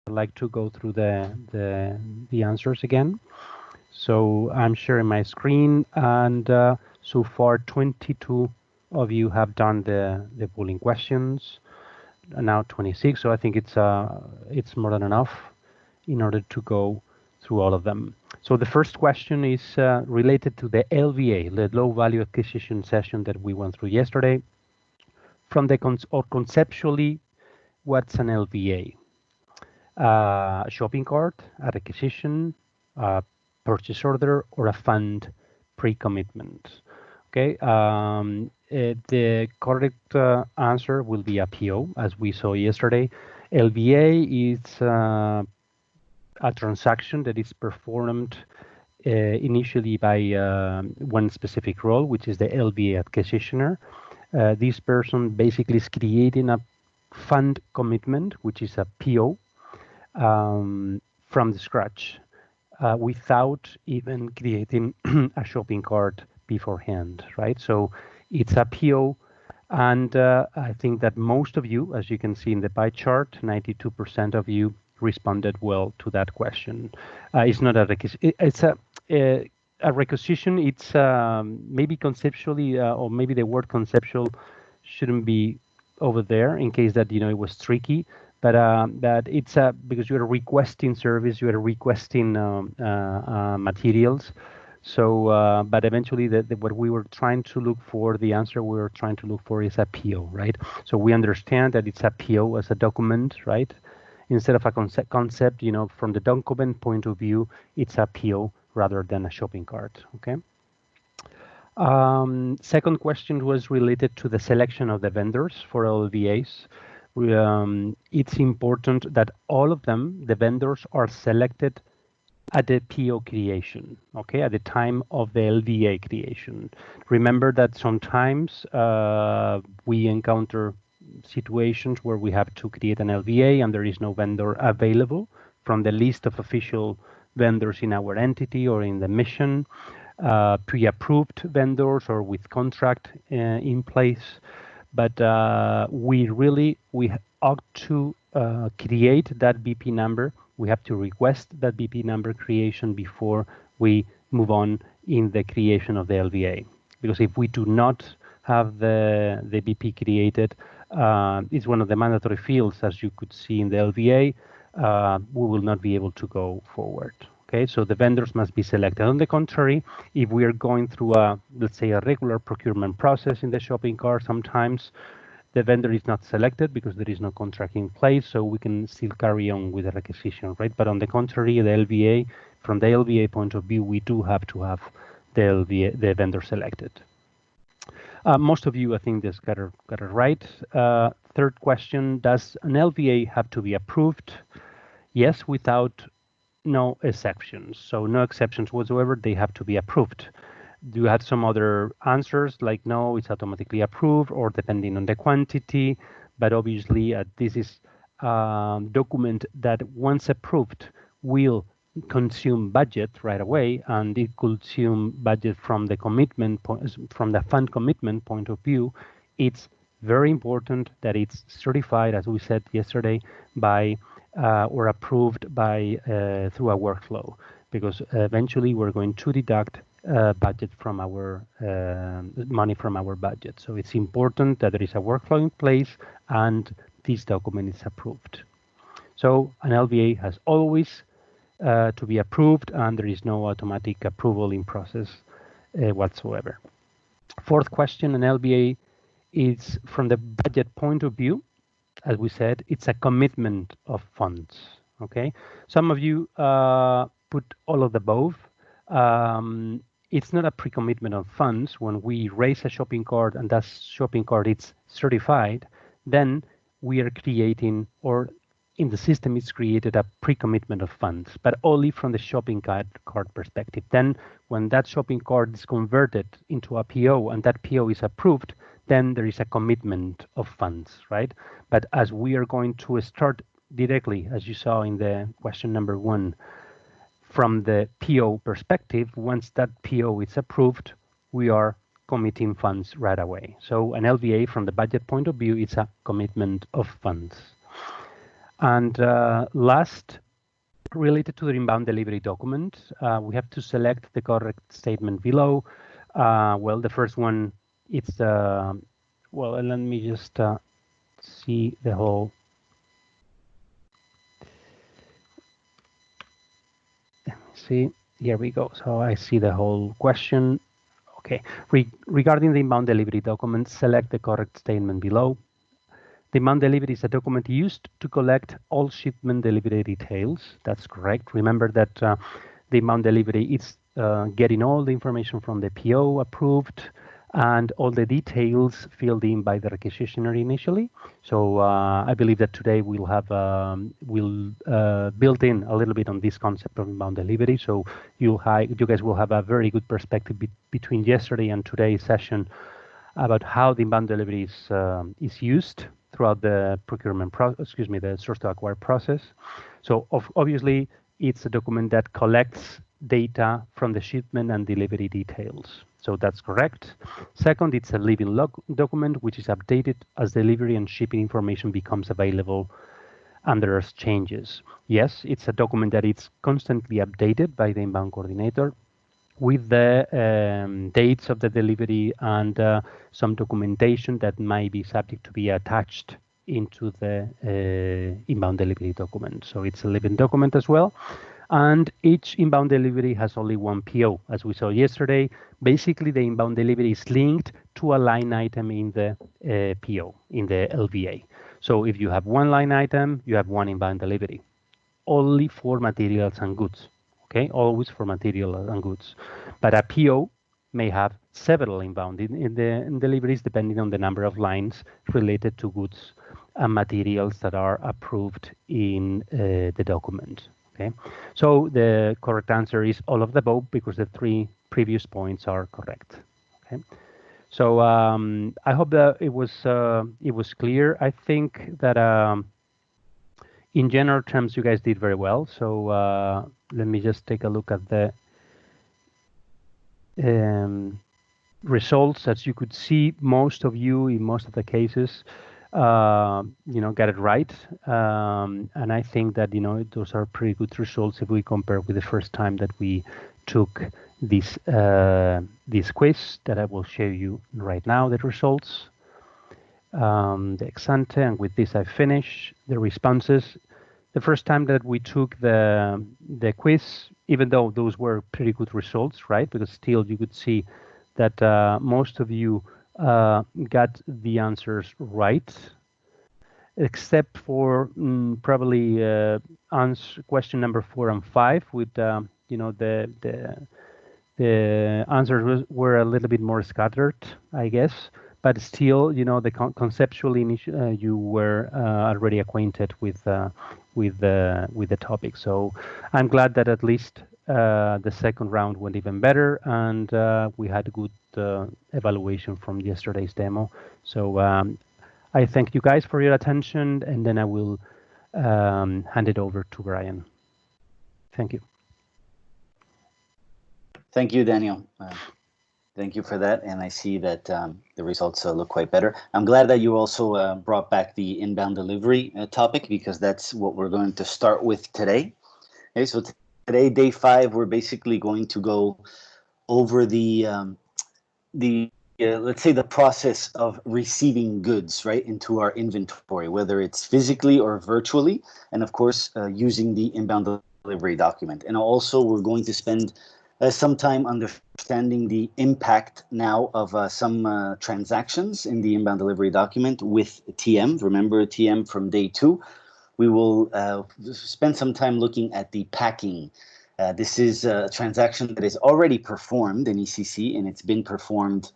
like to go through the answers again. So I'm sharing my screen, and so far 22 of you have done the polling questions, and now 26. So I think it's more than enough in order to go through all of them. So the first question is related to the LVA, the low value acquisition session that we went through yesterday. From the or conceptually, what's an LVA? A shopping cart, a requisition, a purchase order, or a fund pre-commitment. Okay, the correct answer will be a PO, as we saw yesterday. LVA is a transaction that is performed initially by one specific role, which is the LVA acquisitioner. This person basically is creating a fund commitment, which is a PO, from the scratch, without even creating a shopping cart beforehand, right? So it's a PO, and I think that most of you, as you can see in the pie chart, 92% of you responded well to that question. It's not a requisition. It's a requisition. It's maybe conceptually, or maybe the word conceptual shouldn't be over there in case that it was tricky. But that it's because you're requesting service, you're requesting materials. So, but eventually, what we were trying to look for, the answer we were trying to look for is a PO, right? So we understand that it's a PO as a document, right? Instead of a concept, from the document point of view, it's a PO rather than a shopping cart, okay? Second question was related to the selection of the vendors for LVAs. It's important that all of them, the vendors, are selected at the PO creation, okay, at the time of the LVA creation. Remember that sometimes we encounter situations where we have to create an LVA and there is no vendor available from the list of official vendors in our entity or in the mission, pre-approved vendors or with contract in place. But we ought to create that BP number. We have to request that BP number creation before we move on in the creation of the LVA. Because if we do not have the BP created, it's one of the mandatory fields, as you could see in the LVA, we will not be able to go forward. Okay, so the vendors must be selected. On the contrary, if we are going through let's say a regular procurement process in the shopping cart, sometimes the vendor is not selected because there is no contract in place, so we can still carry on with the requisition, right? But on the contrary, the LVA, from the LVA point of view, we do have to have the vendor selected. Most of you, I think, just got it right. Third question, does an LVA have to be approved? Yes, without no exceptions. So no exceptions whatsoever, they have to be approved. Do you have some other answers like no, it's automatically approved or depending on the quantity? But obviously this is a document that once approved will consume budget right away, and it consume budget from the commitment from the fund commitment point of view. It's very important that it's certified, as we said yesterday, by or approved by through a workflow, because eventually we're going to deduct budget from our money from our budget. So it's important that there is a workflow in place and this document is approved. So an LVA has always to be approved, and there is no automatic approval in process whatsoever. Fourth question, an LVA is from the budget point of view. As we said, it's a commitment of funds. Okay, some of you put all of the above. It's not a pre-commitment of funds. When we raise a shopping cart and that shopping cart is certified, then we are creating, or in the system it's created, a pre-commitment of funds, but only from the shopping cart perspective. Then when that shopping cart is converted into a PO and that PO is approved, then there is a commitment of funds, right? But as we are going to start directly, as you saw in the question number 1, from the PO perspective, once that PO is approved, we are committing funds right away. So an LVA from the budget point of view, it's a commitment of funds. And last, related to the inbound delivery document, we have to select the correct statement below. Well, the first one, it's, well, let me just see the whole, see, here we go. So I see the whole question. Okay, regarding the inbound delivery document, select the correct statement below. Demand delivery is a document used to collect all shipment delivery details. That's correct. Remember that the amount delivery is getting all the information from the PO approved and all the details filled in by the requisitioner initially. So I believe that today we'll have build in a little bit on this concept of inbound delivery. So you guys will have a very good perspective between yesterday and today's session about how the inbound delivery is used throughout the the source to acquire process. So obviously, it's a document that collects data from the shipment and delivery details. So that's correct. Second, it's a living log document, which is updated as delivery and shipping information becomes available and there's changes. Yes, it's a document that it's constantly updated by the inbound coordinator with the dates of the delivery and some documentation that might be subject to be attached into the inbound delivery document. So it's a living document as well. And each inbound delivery has only one PO. As we saw yesterday, basically the inbound delivery is linked to a line item in the PO, in the LVA. So if you have one line item, you have one inbound delivery, only for materials and goods. Okay, always for material and goods. But a PO may have several inbound in deliveries depending on the number of lines related to goods and materials that are approved in the document. Okay, so the correct answer is all of the above because the three previous points are correct. Okay, so I hope that it was clear. I think that in general terms, you guys did very well. So let me just take a look at the results. As you could see, most of you, in most of the cases, got it right. And I think that, those are pretty good results if we compare with the first time that we took this quiz that I will show you right now, the results. The ex ante, and with this I finish the responses. The first time that we took the quiz, even though those were pretty good results, right? Because still you could see that most of you got the answers right, except for probably question number 4 and 5 with the answers were a little bit more scattered, I guess. But still, conceptually, you were already acquainted with the topic. So I'm glad that at least the second round went even better, and we had a good evaluation from yesterday's demo. So I thank you guys for your attention, and then I will hand it over to Brian. Thank you. Thank you, Daniel. Thank you for that. And I see that the results look quite better. I'm glad that you also brought back the inbound delivery topic, because that's what we're going to start with today. Okay, so today, day 5, we're basically going to go over the let's say the process of receiving goods right into our inventory, whether it's physically or virtually, and of course using the inbound delivery document. And also we're going to spend some time understanding the impact now of some transactions in the inbound delivery document with TM. Remember TM from day 2. We will spend some time looking at the packing. This is a transaction that is already performed in ECC, and it's been performed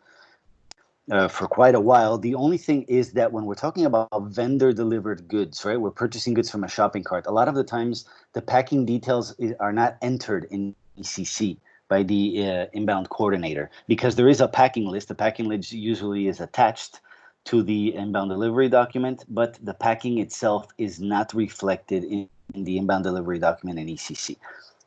for quite a while. The only thing is that when we're talking about vendor delivered goods, right, we're purchasing goods from a shopping cart. A lot of the times the packing details are not entered in ECC by the inbound coordinator, because there is a packing list. The packing list usually is attached to the inbound delivery document, but the packing itself is not reflected in the inbound delivery document in ECC.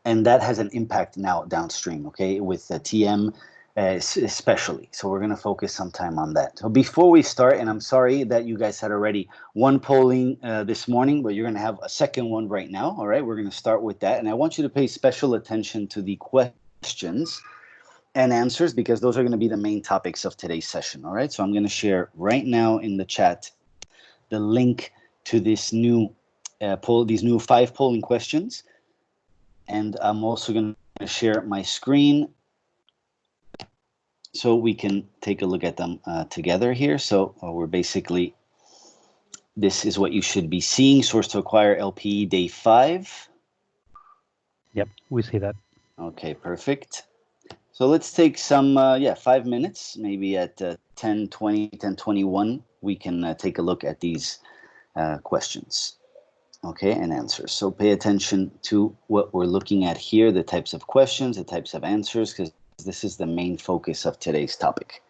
And that has an impact now downstream, okay, with TM especially. So we're going to focus some time on that. So before we start, and I'm sorry that you guys had already one polling this morning, but you're going to have a second one right now. All right, we're going to start with that. And I want you to pay special attention to the questions and answers, because those are going to be the main topics of today's session. All right, so I'm going to share right now in the chat the link to this new poll, these new 5 polling questions. And I'm also going to share my screen so we can take a look at them together here. So we're basically, this is what you should be seeing. Source to acquire LPE day 5. Yep, we see that. Okay, perfect. So let's take some, 5 minutes, maybe at 10:20, 10:21, we can take a look at these questions, okay, and answers. So pay attention to what we're looking at here, the types of questions, the types of answers, because this is the main focus of today's topic.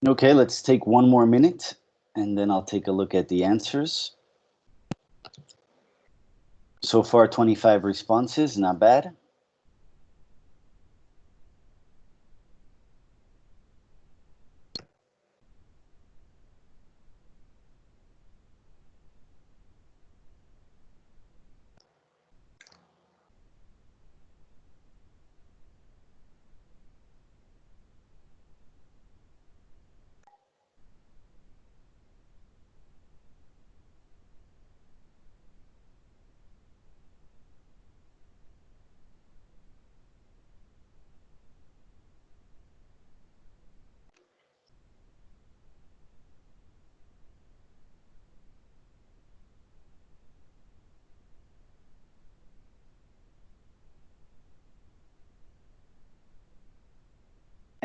Okay, let's take one more minute, and then I'll take a look at the answers. So far, 25 responses, not bad.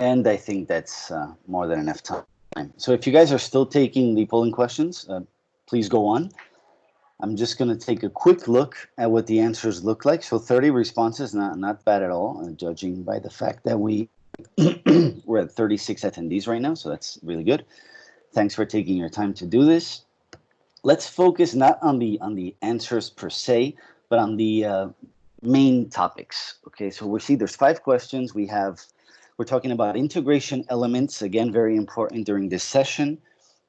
And I think that's more than enough time. So if you guys are still taking the polling questions, please go on. I'm just going to take a quick look at what the answers look like. So 30 responses, not bad at all, judging by the fact that we're at 36 attendees right now, so that's really good. Thanks for taking your time to do this. Let's focus not on the answers per se, but on the main topics. Okay, so we see there's 5 questions. We're talking about integration elements, again, very important during this session,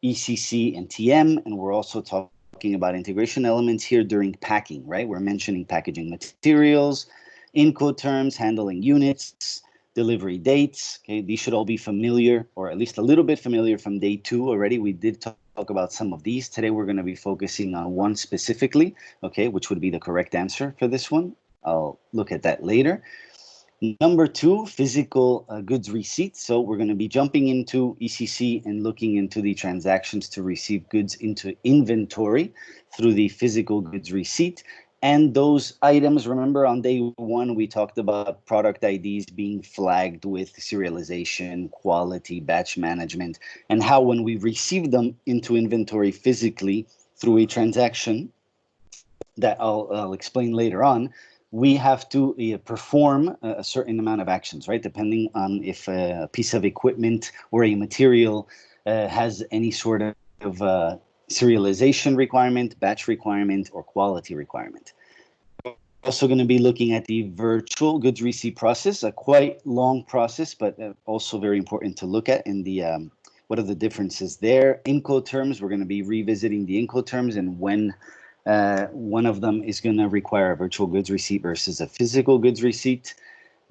ECC and TM, and we're also talking about integration elements here during packing, right? We're mentioning packaging materials, Incoterms, handling units, delivery dates. Okay, these should all be familiar, or at least a little bit familiar from day 2 already. We did talk about some of these. Today we're going to be focusing on one specifically, okay, which would be the correct answer for this one. I'll look at that later. Number 2, physical goods receipts. So we're going to be jumping into ECC and looking into the transactions to receive goods into inventory through the physical goods receipt. And those items, remember on day 1, we talked about product IDs being flagged with serialization, quality, batch management, and how when we receive them into inventory physically through a transaction that I'll explain later on, we have to perform a certain amount of actions, right? Depending on if a piece of equipment or a material has any sort of serialization requirement, batch requirement, or quality requirement. We're also going to be looking at the virtual goods receipt process, a quite long process, but also very important to look at in the what are the differences there. Incoterms, we're going to be revisiting the Incoterms and when one of them is going to require a virtual goods receipt versus a physical goods receipt.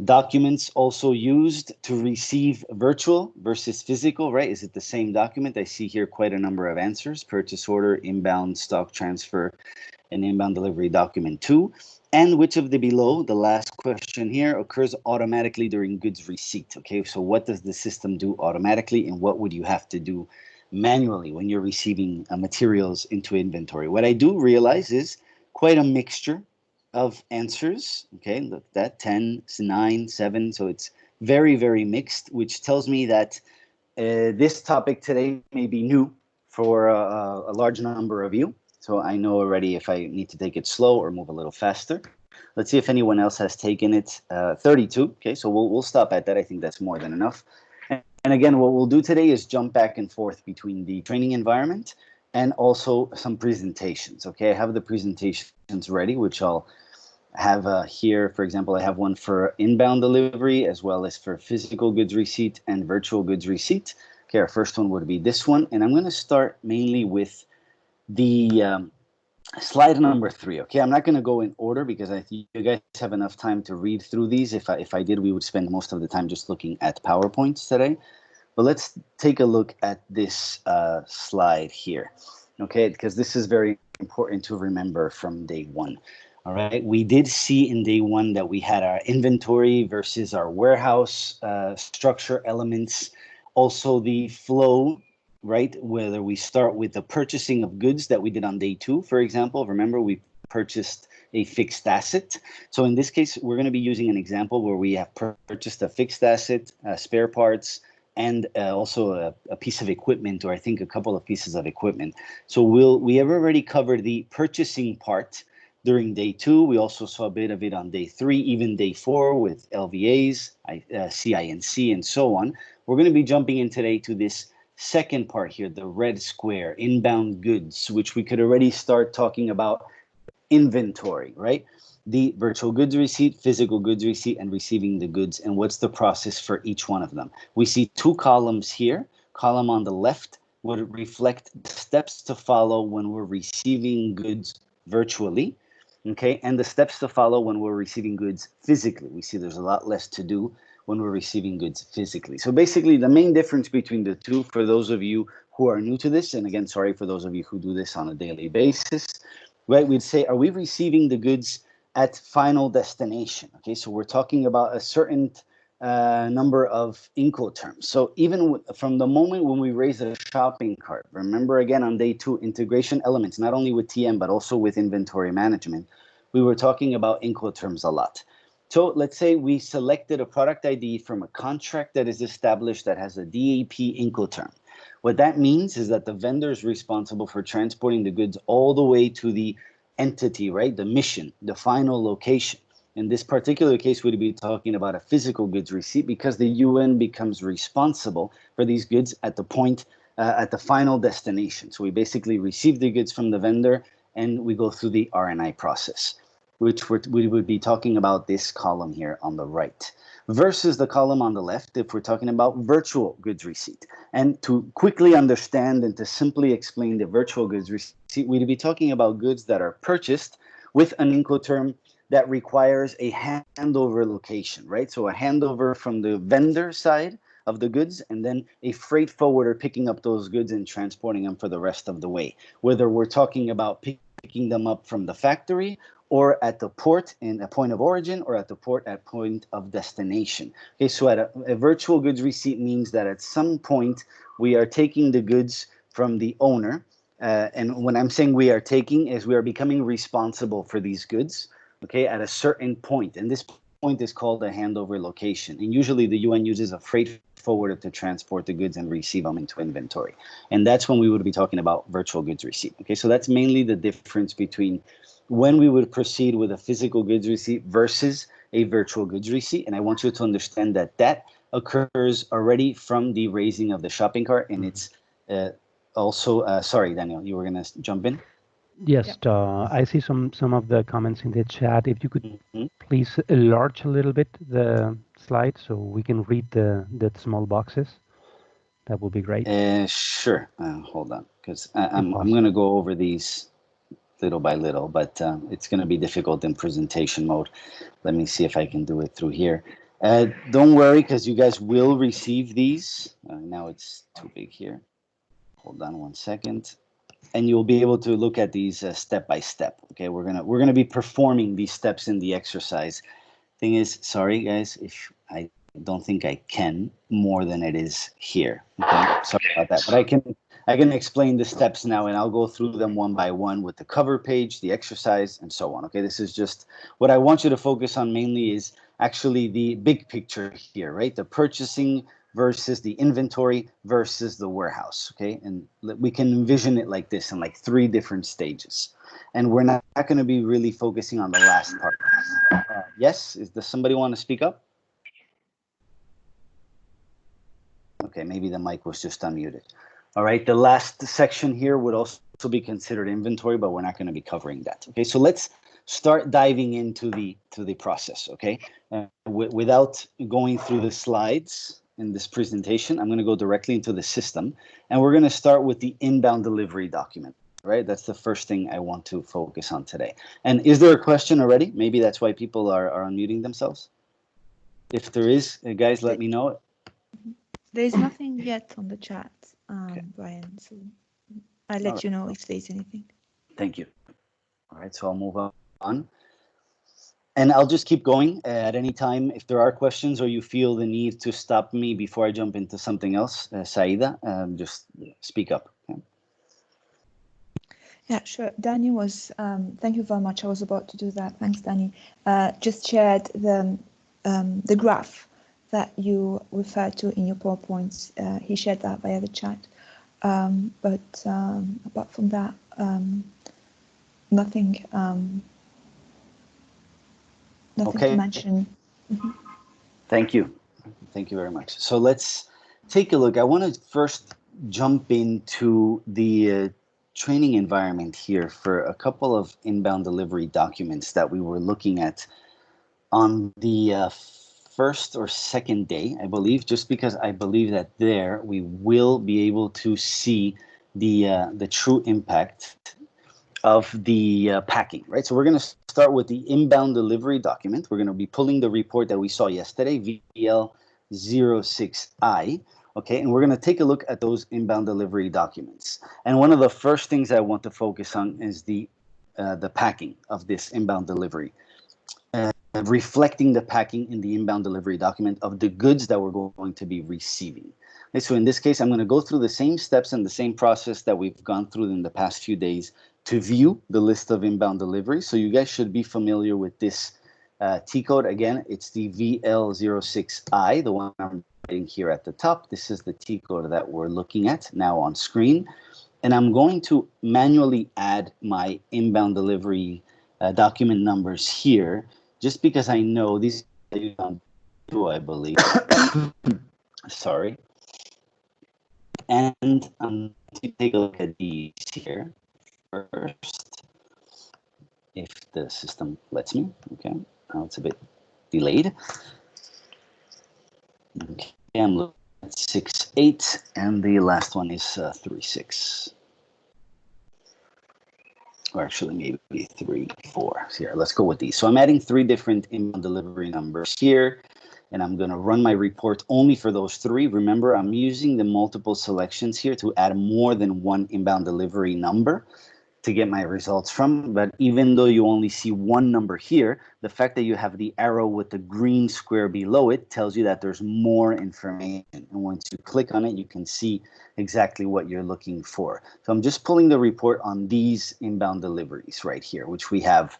Documents also used to receive virtual versus physical, right? Is it the same document? I see here quite a number of answers: purchase order, inbound stock transfer, and inbound delivery document 2. And which of the below, the last question here, occurs automatically during goods receipt? Okay, so what does the system do automatically, and what would you have to do manually when you're receiving materials into inventory? What I do realize is quite a mixture of answers. Okay, look, that 10, 9, 7, so it's very, very mixed, which tells me that this topic today may be new for a large number of you. So I know already if I need to take it slow or move a little faster. Let's see if anyone else has taken it. 32. Okay, so we'll stop at that. I think that's more than enough. And again, what we'll do today is jump back and forth between the training environment and also some presentations. Okay, I have the presentations ready, which I'll have here. For example, I have one for inbound delivery as well as for physical goods receipt and virtual goods receipt. Okay, our first one would be this one. And I'm going to start mainly with the slide number 3. Okay, I'm not going to go in order because I think you guys have enough time to read through these. If I did, we would spend most of the time just looking at PowerPoints today. But let's take a look at this slide here, okay, because this is very important to remember from day 1. All right, we did see in day 1 that we had our inventory versus our warehouse structure elements, also the flow, right? Whether we start with the purchasing of goods that we did on day 2, for example. Remember, we purchased a fixed asset. So in this case, we're going to be using an example where we have purchased a fixed asset, spare parts, and also a piece of equipment, or I think a couple of pieces of equipment. So we have already covered the purchasing part during day 2. We also saw a bit of it on day 3, even day 4 with LVAs, CINC, and so on. We're going to be jumping in today to this second part here, the red square, inbound goods, which we could already start talking about inventory, right? The virtual goods receipt, physical goods receipt, and receiving the goods, and what's the process for each one of them. We see 2 columns here. Column on the left would reflect the steps to follow when we're receiving goods virtually, okay, and the steps to follow when we're receiving goods physically. We see there's a lot less to do when we're receiving goods physically. So basically, the main difference between the two, for those of you who are new to this, and again, sorry for those of you who do this on a daily basis, right, we'd say, are we receiving the goods at final destination? Okay, so we're talking about a certain number of Incoterms. So even from the moment when we raise a shopping cart, remember again on day 2, integration elements, not only with TM, but also with inventory management, we were talking about Incoterms a lot. So let's say we selected a product ID from a contract that is established that has a DAP Incoterm. What that means is that the vendor is responsible for transporting the goods all the way to the entity, right? The mission, the final location. In this particular case, we'd be talking about a physical goods receipt because the UN becomes responsible for these goods at the point, at the final destination. So we basically receive the goods from the vendor and we go through the RNI process, which we would be talking about this column here on the right, versus the column on the left if we're talking about virtual goods receipt. And to quickly understand and to simply explain the virtual goods receipt, we'd be talking about goods that are purchased with an Incoterm that requires a handover location, right? So a handover from the vendor side of the goods and then a freight forwarder picking up those goods and transporting them for the rest of the way. Whether we're talking about picking them up from the factory or at the port in a point of origin or at the port at point of destination. Okay, so at a virtual goods receipt means that at some point we are taking the goods from the owner. And when I'm saying we are taking is we are becoming responsible for these goods, okay, at a certain point. And this point is called a handover location. And usually the UN uses a freight forwarder to transport the goods and receive them into inventory. And that's when we would be talking about virtual goods receipt. Okay, so that's mainly the difference between when we would proceed with a physical goods receipt versus a virtual goods receipt. And I want you to understand that that occurs already from the raising of the shopping cart. And it's also, sorry, Daniel, you were going to jump in? Yes, I see some of the comments in the chat. If you could Mm-hmm. please enlarge a little bit the slide so we can read the small boxes, that would be great. Sure. Hold on, because If I'm possible. going to go over these little by little, but it's going to be difficult in presentation mode. Let me see if I can do it through here. Don't worry, because you guys will receive these. Now it's too big here. Hold on one second. And you'll be able to look at these step by step. Okay, we're gonna be performing these steps in the exercise. Thing is, sorry guys, if I don't think I can more than it is here. Okay, sorry about that, but I can explain the steps now, and I'll go through them one by one with the cover page, the exercise, and so on. Okay, this is just what I want you to focus on mainly is actually the big picture here, right? The purchasing versus the inventory versus the warehouse, okay? And we can envision it like this in like 3 different stages. And we're not going to be really focusing on the last part. Yes, does somebody want to speak up? Okay, maybe the mic was just unmuted. All right, the last section here would also be considered inventory, but we're not going to be covering that. Okay, so let's start diving into the process, okay? Without going through the slides in this presentation, I'm going to go directly into the system, and we're going to start with the inbound delivery document, right? That's the first thing I want to focus on today. And is there a question already? Maybe that's why people are unmuting themselves. If there is, guys, let me know. There's nothing yet on the chat, Okay. Brian, so I'll let you know if there's anything. Thank you. All right, so I'll move on. And I'll just keep going at any time. If there are questions or you feel the need to stop me before I jump into something else, Saida, just speak up. Okay? Yeah, sure. Danny was, thank you very much. I was about to do that. Thanks, Danny. Just shared the graph that you referred to in your PowerPoints. He shared that via the chat. But apart from that, nothing Okay. to mention. Thank you. Thank you very much. So let's take a look. I want to first jump into the training environment here for a couple of inbound delivery documents that we were looking at on the first or second day, I believe, just because I believe that there we will be able to see the true impact of the packing, right? So we're going to start with the inbound delivery document. We're going to be pulling the report that we saw yesterday, VL06I, okay? And we're going to take a look at those inbound delivery documents. And one of the first things I want to focus on is the packing of this inbound delivery. Reflecting the packing in the inbound delivery document of the goods that we're going to be receiving. Okay, so in this case, I'm going to go through the same steps and the same process that we've gone through in the past few days to view the list of inbound deliveries. So you guys should be familiar with this T code. Again, it's the VL06I, the one I'm writing here at the top. This is the T code that we're looking at now on screen. And I'm going to manually add my inbound delivery document numbers here, just because I know these are two, I believe. Sorry. And I'm going to take a look at these here first, if the system lets me. Okay, now it's a bit delayed. Okay, I'm looking at 6.8, and the last one is 3.6. Or actually maybe 3.4. Here, let's go with these. So I'm adding 3 different inbound delivery numbers here, and I'm going to run my report only for those 3. Remember, I'm using the multiple selections here to add more than 1 inbound delivery number to get my results from. But even though you only see 1 number here, the fact that you have the arrow with the green square below it tells you that there's more information. And once you click on it, you can see exactly what you're looking for. So I'm just pulling the report on these inbound deliveries right here, which we have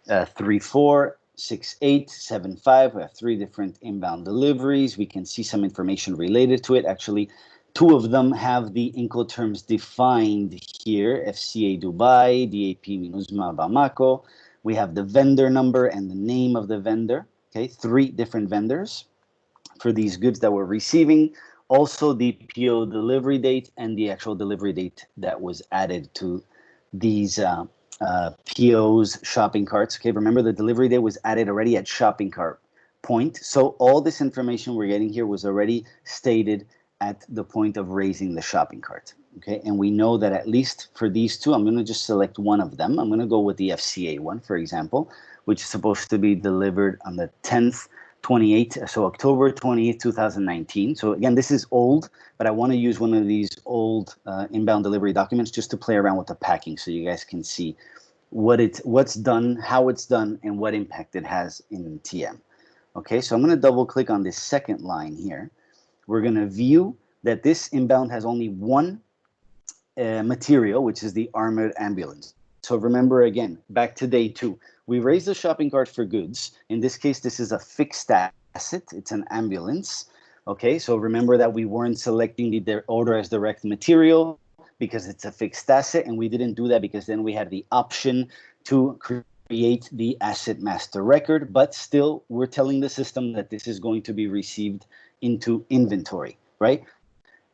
3.4, 6.8, 7.5. We have 3 different inbound deliveries. We can see some information related to it. Actually, 2 of them have the Incoterms defined here, FCA Dubai, DAP Minusma Bamako. We have the vendor number and the name of the vendor. Okay, 3 different vendors for these goods that we're receiving. Also the PO delivery date and the actual delivery date that was added to these PO's shopping carts. Okay, remember the delivery date was added already at shopping cart point. So all this information we're getting here was already stated at the point of raising the shopping cart. Okay, and we know that at least for these 2, I'm going to just select one of them. I'm going to go with the FCA one, for example, which is supposed to be delivered on the 10th, 28th, so October 28th, 2019. So again, this is old, but I want to use one of these old inbound delivery documents just to play around with the packing so you guys can see what's done, how it's done, and what impact it has in TM. Okay, so I'm going to double click on this second line here. We're going to view that this inbound has only 1 material, which is the armored ambulance. So remember again, back to day 2, we raised the shopping cart for goods. In this case, this is a fixed asset. It's an ambulance. Okay, so remember that we weren't selecting the order as direct material because it's a fixed asset, and we didn't do that because then we had the option to create the asset master record, but still we're telling the system that this is going to be received into inventory, right?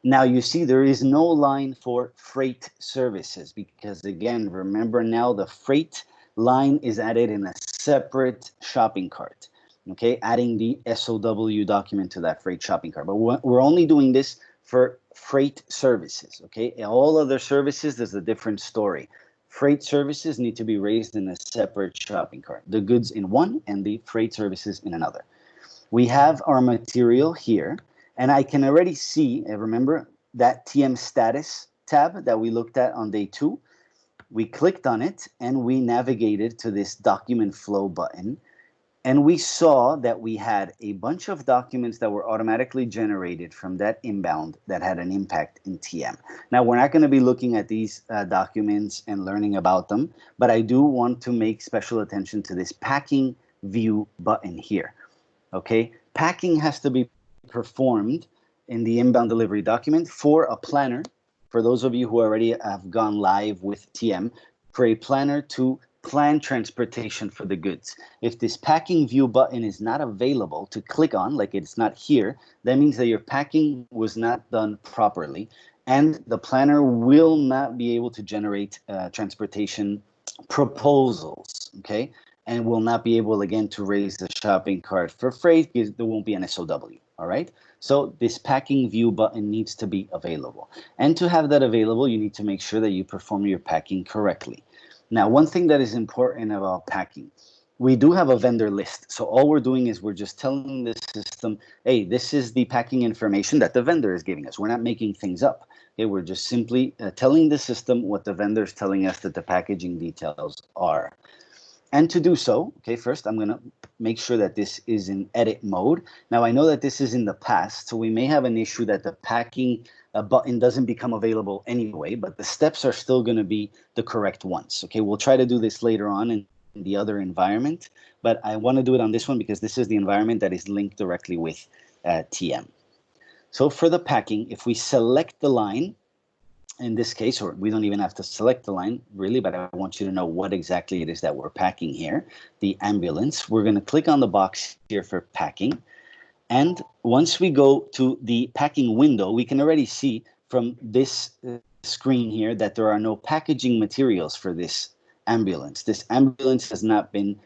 Now you see there is no line for freight services because again, remember now the freight line is added in a separate shopping cart, okay? Adding the SOW document to that freight shopping cart. But we're only doing this for freight services, okay? All other services, there's a different story. Freight services need to be raised in a separate shopping cart. The goods in one and the freight services in another. We have our material here, and I can already see, remember that TM status tab that we looked at on day 2? We clicked on it and we navigated to this document flow button, and we saw that we had a bunch of documents that were automatically generated from that inbound that had an impact in TM. Now, we're not going to be looking at these documents and learning about them, but I do want to make special attention to this packing view button here. Okay, packing has to be performed in the inbound delivery document for a planner. For those of you who already have gone live with TM, for a planner to plan transportation for the goods. If this packing view button is not available to click on, like it's not here, that means that your packing was not done properly, and the planner will not be able to generate transportation proposals, okay? And will not be able, again, to raise the shopping cart for freight because there won't be an SOW, all right? So this packing view button needs to be available. And to have that available, you need to make sure that you perform your packing correctly. Now, one thing that is important about packing, we do have a vendor list. So all we're doing is we're just telling the system, hey, this is the packing information that the vendor is giving us. We're not making things up. Okay, we're just simply telling the system what the vendor is telling us that the packaging details are. And to do so, okay, first I'm going to make sure that this is in edit mode. Now, I know that this is in the past, so we may have an issue that the packing button doesn't become available anyway, but the steps are still going to be the correct ones. Okay, we'll try to do this later on and the other environment, but I want to do it on this one because this is the environment that is linked directly with TM. So for the packing, if we select the line, in this case, or we don't even have to select the line really, but I want you to know what exactly it is that we're packing here, the ambulance. We're going to click on the box here for packing. And once we go to the packing window, we can already see from this screen here that there are no packaging materials for this ambulance. This ambulance has not been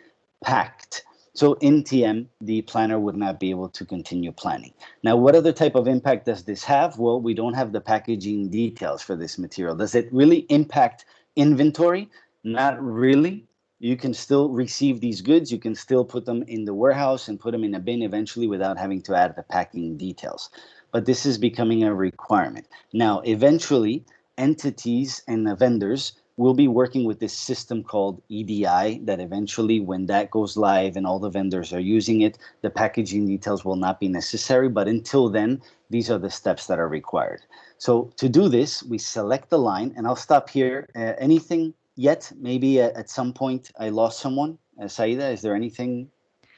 packed. So in TM, the planner would not be able to continue planning. Now, what other type of impact does this have? Well, we don't have the packaging details for this material. Does it really impact inventory? Not really. You can still receive these goods. You can still put them in the warehouse and put them in a bin eventually without having to add the packing details. But this is becoming a requirement. Now, eventually, entities and the vendors will be working with this system called EDI that eventually, when that goes live and all the vendors are using it, the packaging details will not be necessary. But until then, these are the steps that are required. So to do this, we select the line, and I'll stop here. Anything yet? Maybe at some point I lost someone. Saida, is there anything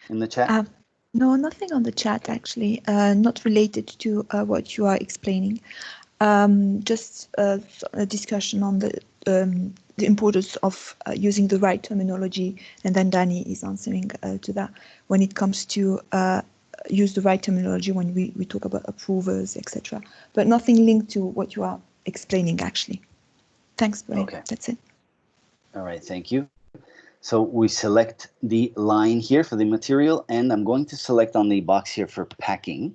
in the chat? No, nothing on the chat actually, not related to what you are explaining. Just a discussion on the importance of using the right terminology, and then Danny is answering to that when it comes to use the right terminology when we talk about approvers, etc. But nothing linked to what you are explaining actually. Thanks, Brian. Okay. That's it. All right, thank you. So we select the line here for the material, and I'm going to select on the box here for packing.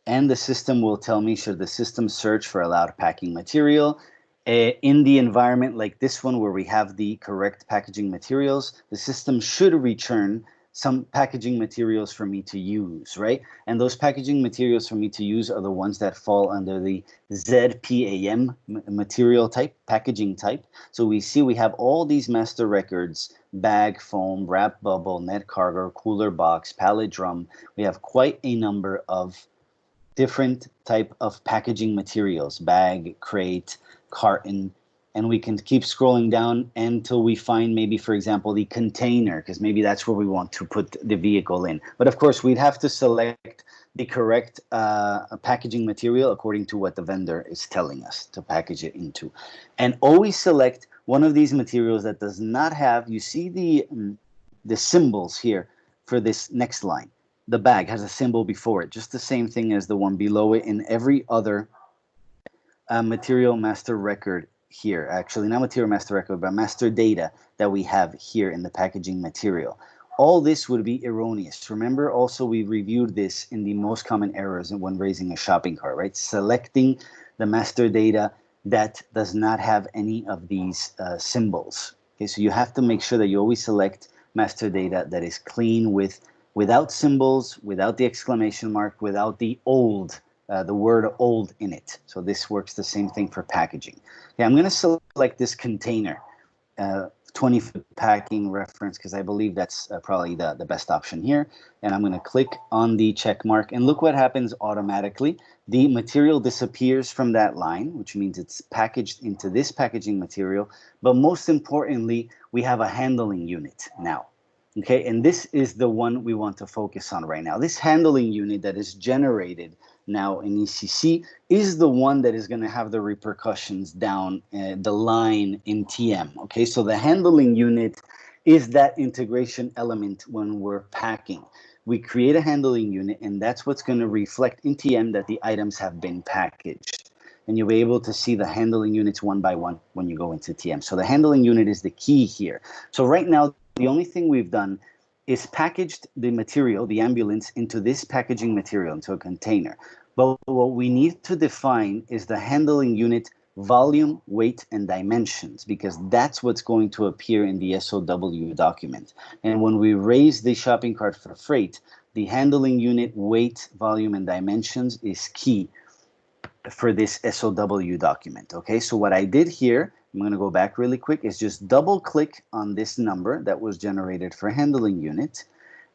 And the system will tell me, should the system search for allowed packing material? In the environment like this one where we have the correct packaging materials, the system should return some packaging materials for me to use, right? And those packaging materials for me to use are the ones that fall under the ZPAM material type, packaging type. So we see we have all these master records: bag, foam, wrap bubble, net cargo, cooler box, pallet drum. We have quite a number of different type of packaging materials: bag, crate, carton, and we can keep scrolling down until we find maybe, for example, the container, because maybe that's where we want to put the vehicle in. But of course, we'd have to select the correct packaging material according to what the vendor is telling us to package it into. And always select one of these materials that does not have, you see the symbols here for this next line. The bag has a symbol before it, just the same thing as the one below it in every other material master record here. Actually, not material master record, but master data that we have here in the packaging material. All this would be erroneous. Remember, also, we reviewed this in the most common errors when raising a shopping cart, right? Selecting the master data that does not have any of these symbols. Okay, so you have to make sure that you always select master data that is clean without symbols, without the exclamation mark, without the old, the word old in it. So this works the same thing for packaging. Okay, I'm going to select this container, 20-foot packing reference, because I believe that's probably the best option here. And I'm going to click on the check mark, and look what happens automatically. The material disappears from that line, which means it's packaged into this packaging material. But most importantly, we have a handling unit now. Okay, and this is the one we want to focus on right now. This handling unit that is generated now in ECC is the one that is going to have the repercussions down the line in TM. Okay, so the handling unit is that integration element when we're packing. We create a handling unit, and that's what's going to reflect in TM that the items have been packaged. And you'll be able to see the handling units one by one when you go into TM. So the handling unit is the key here. So right now, the only thing we've done is packaged the material, the ambulance, into this packaging material, into a container. But what we need to define is the handling unit volume, weight, and dimensions, because that's what's going to appear in the SOW document. And when we raise the shopping cart for freight, the handling unit weight, volume, and dimensions is key for this SOW document. Okay, so what I did here, I'm going to go back really quick, is just double click on this number that was generated for handling unit,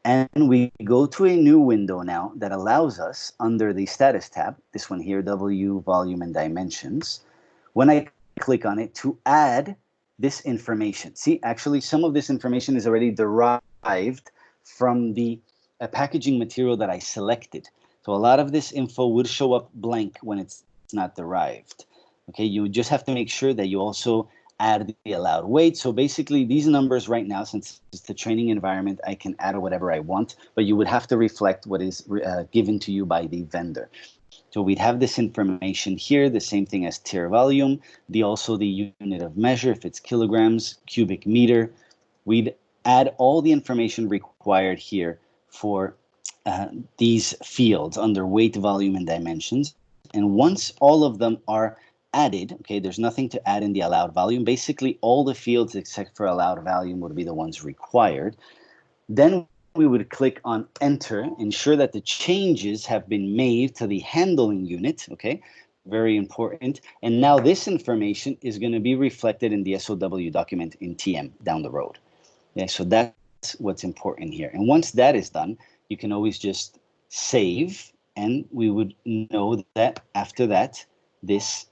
and we go to a new window now that allows us, under the status tab, this one here, W, volume, and dimensions, when I click on it, to add this information. See, actually, some of this information is already derived from the packaging material that I selected. So a lot of this info would show up blank when it's not derived. Okay, you just have to make sure that you also add the allowed weight. So basically these numbers right now, since it's the training environment, I can add whatever I want, but you would have to reflect what is given to you by the vendor. So we'd have this information here, the same thing as tare volume, also the unit of measure, if it's kilograms, cubic meter. We'd add all the information required here for these fields under weight, volume, and dimensions. And once all of them are added, okay, there's nothing to add in the allowed volume. Basically, all the fields except for allowed volume would be the ones required. Then we would click on enter, ensure that the changes have been made to the handling unit, okay, very important. And now this information is going to be reflected in the SOW document in TM down the road. Yeah, so that's what's important here. And once that is done, you can always just save, and we would know that after that, this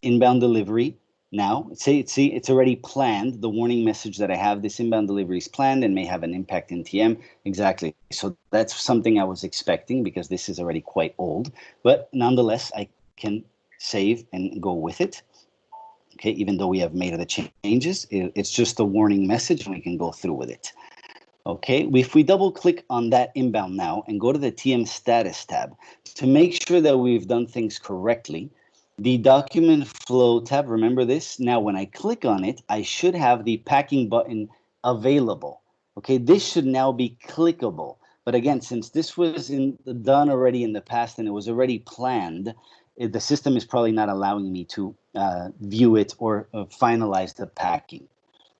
inbound delivery now, see, it's already planned. The warning message that I have, this inbound delivery is planned and may have an impact in TM. Exactly. So that's something I was expecting because this is already quite old. But nonetheless, I can save and go with it. Okay, even though we have made the changes, it's just a warning message and we can go through with it. Okay, if we double click on that inbound now and go to the TM status tab to make sure that we've done things correctly, the document flow tab, remember this? Now, when I click on it, I should have the packing button available. Okay, this should now be clickable. But again, since this was done already in the past and it was already planned, the system is probably not allowing me to view it or finalize the packing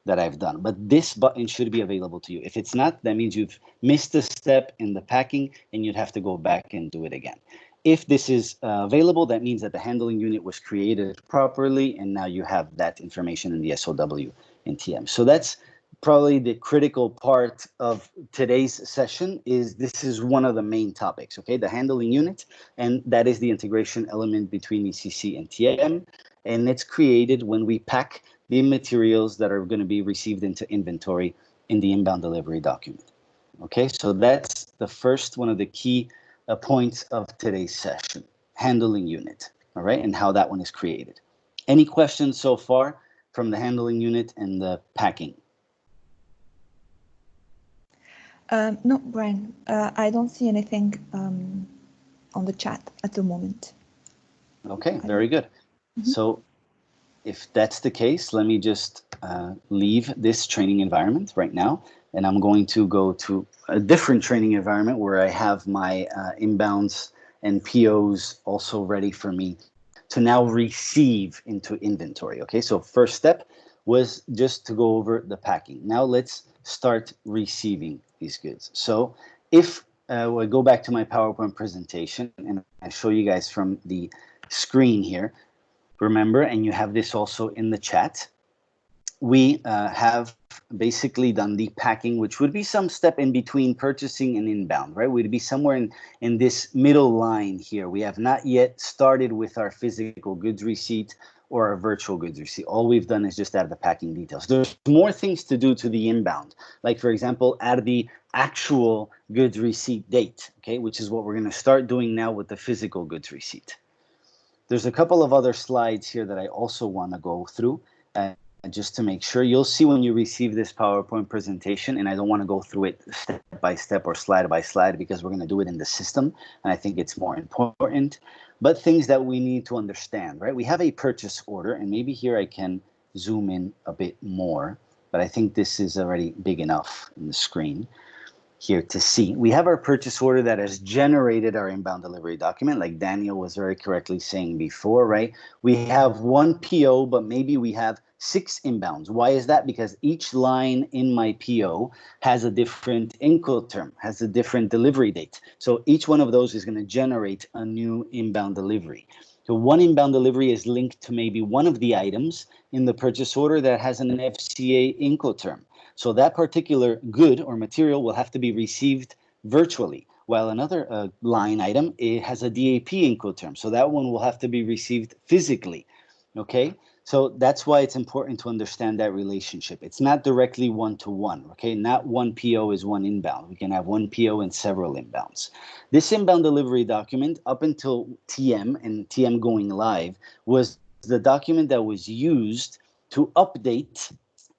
that I've done. But this button should be available to you. If it's not, that means you've missed a step in the packing and you'd have to go back and do it again. If this is available, that means that the handling unit was created properly and now you have that information in the SOW in TM. So that's probably the critical part of today's session. This is one of the main topics, okay? The handling unit, and that is the integration element between ECC and TM. And it's created when we pack the materials that are going to be received into inventory in the inbound delivery document. Okay, so that's the first one of the key points of today's session, handling unit, all right, and how that one is created. Any questions so far from the handling unit and the packing? No, Brian, I don't see anything on the chat at the moment. Okay, very good. So if that's the case, let me just leave this training environment right now, and I'm going to go to a different training environment where I have my inbounds and POs also ready for me to now receive into inventory. Okay, so first step was just to go over the packing. Now let's start receiving these goods. So if I go back to my PowerPoint presentation and I show you guys from the screen here, remember, and you have this also in the chat, we have basically done the packing, which would be some step in between purchasing and inbound, right? We'd be somewhere in this middle line here. We have not yet started with our physical goods receipt or our virtual goods receipt. All we've done is just add the packing details. There's more things to do to the inbound, like, for example, add the actual goods receipt date, okay, which is what we're going to start doing now with the physical goods receipt. There's a couple of other slides here that I also want to go through just to make sure. You'll see when you receive this PowerPoint presentation, and I don't want to go through it step by step or slide by slide because we're going to do it in the system, and I think it's more important. But things that we need to understand, right? We have a purchase order, and maybe here I can zoom in a bit more, but I think this is already big enough in the screen here to see. We have our purchase order that has generated our inbound delivery document, like Daniel was very correctly saying before, right? We have one PO, but maybe we have 6 inbounds. Why is that? Because each line in my PO has a different Incoterm, has a different delivery date. So each one of those is going to generate a new inbound delivery. So one inbound delivery is linked to maybe one of the items in the purchase order that has an FCA Incoterm. So that particular good or material will have to be received virtually, while another line item, it has a DAP Incoterm. So that one will have to be received physically, okay? So that's why it's important to understand that relationship. It's not directly one-to-one, okay? Not one PO is one inbound. We can have one PO and several inbounds. This inbound delivery document, up until TM and TM going live, was the document that was used to update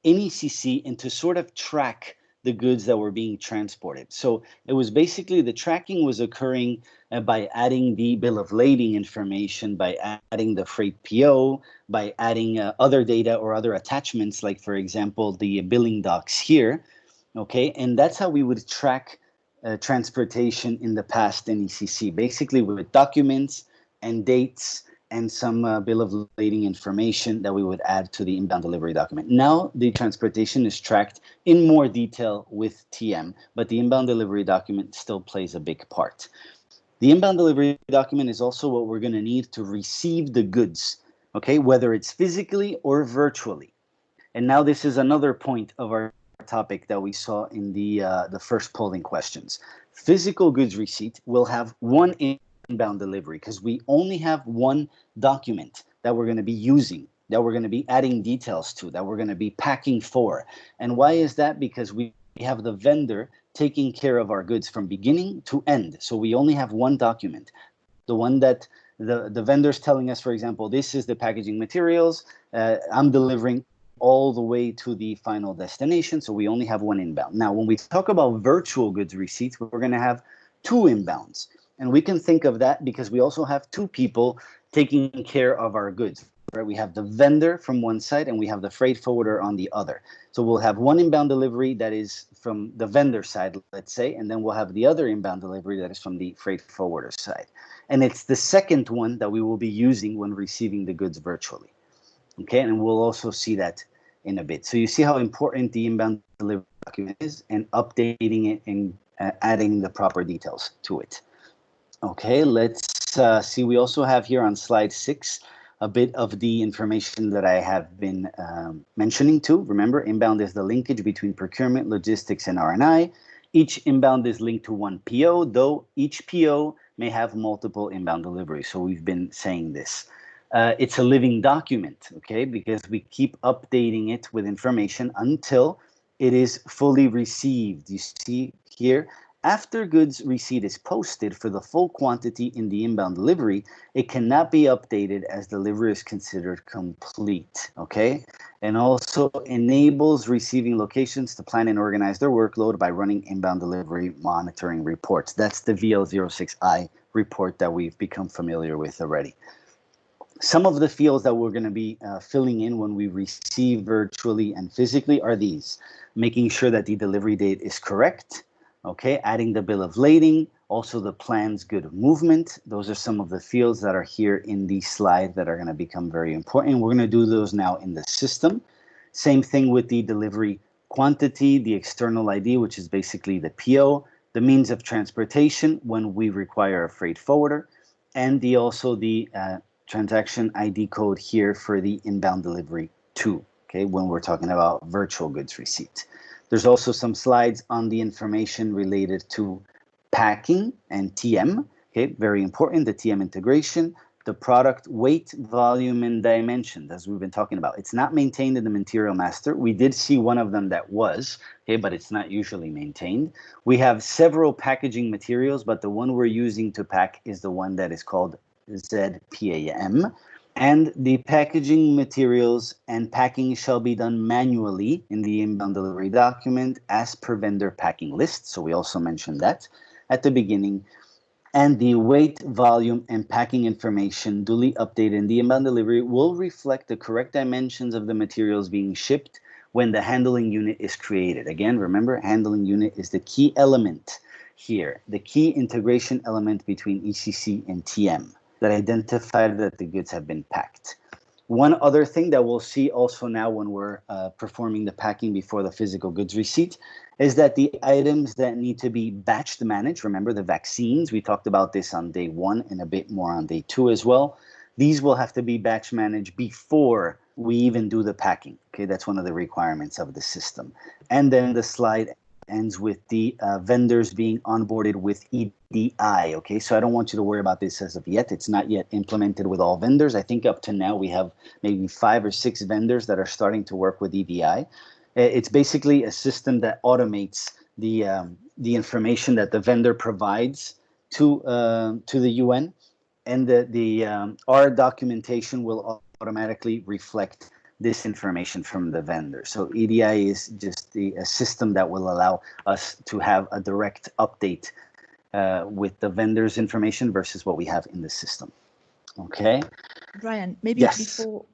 NECC and to sort of track the goods that were being transported. So it was basically the tracking was occurring by adding the bill of lading information, by adding the freight PO, by adding other data or other attachments, like, for example, the billing docs here. Okay, and that's how we would track transportation in the past in ECC, basically with documents and dates and some bill of lading information that we would add to the inbound delivery document. Now the transportation is tracked in more detail with TM, but the inbound delivery document still plays a big part. The inbound delivery document is also what we're going to need to receive the goods, okay, whether it's physically or virtually. And now this is another point of our topic that we saw in the first polling questions. Physical goods receipt will have one inbound delivery because we only have one document that we're going to be using, that we're going to be adding details to, that we're going to be packing for. And why is that? Because we have the vendor taking care of our goods from beginning to end. So we only have one document, the one that the vendor's telling us, for example, this is the packaging materials, I'm delivering all the way to the final destination, so we only have one inbound. Now, when we talk about virtual goods receipts, we're going to have two inbounds. And we can think of that because we also have two people taking care of our goods. Right? We have the vendor from one side and we have the freight forwarder on the other. So we'll have one inbound delivery that is from the vendor side, let's say, and then we'll have the other inbound delivery that is from the freight forwarder side. And it's the second one that we will be using when receiving the goods virtually. Okay, and we'll also see that in a bit. So you see how important the inbound delivery document is and updating it and adding the proper details to it. Okay, let's see. We also have here on slide 6 a bit of the information that I have been mentioning too. Remember, inbound is the linkage between procurement, logistics, and R&I. Each inbound is linked to one PO, though each PO may have multiple inbound deliveries. So we've been saying this. It's a living document, okay, because we keep updating it with information until it is fully received. You see here, after goods receipt is posted for the full quantity in the inbound delivery, it cannot be updated as delivery is considered complete, okay? And also enables receiving locations to plan and organize their workload by running inbound delivery monitoring reports. That's the VL06I report that we've become familiar with already. Some of the fields that we're going to be filling in when we receive virtually and physically are these: making sure that the delivery date is correct, okay, adding the bill of lading, also the plan's good movement. Those are some of the fields that are here in the slide that are going to become very important. We're going to do those now in the system. Same thing with the delivery quantity, the external ID, which is basically the PO, the means of transportation when we require a freight forwarder, and also the transaction ID code here for the inbound delivery too, okay, when we're talking about virtual goods receipt. There's also some slides on the information related to packing and TM, okay, very important, the TM integration, the product weight, volume, and dimension, as we've been talking about. It's not maintained in the material master. We did see one of them that was, okay, but it's not usually maintained. We have several packaging materials, but the one we're using to pack is the one that is called ZPAM, and the packaging materials and packing shall be done manually in the inbound delivery document as per vendor packing list. So we also mentioned that at the beginning. And the weight, volume, and packing information duly updated in the inbound delivery will reflect the correct dimensions of the materials being shipped when the handling unit is created. Again, remember, handling unit is the key element here, the key integration element between ECC and TM that identified that the goods have been packed. One other thing that we'll see also now when we're performing the packing before the physical goods receipt is that the items that need to be batched managed, remember the vaccines, we talked about this on day 1 and a bit more on day 2 as well. These will have to be batch managed before we even do the packing. Okay, that's one of the requirements of the system. And then the slide ends with the vendors being onboarded with EDI, okay? So I don't want you to worry about this as of yet. It's not yet implemented with all vendors. I think up to now we have maybe 5 or 6 vendors that are starting to work with EDI. It's basically a system that automates the information that the vendor provides to the UN, and our documentation will automatically reflect this information from the vendor. So EDI is just a system that will allow us to have a direct update with the vendor's information versus what we have in the system. Okay. Brian, maybe yes. Before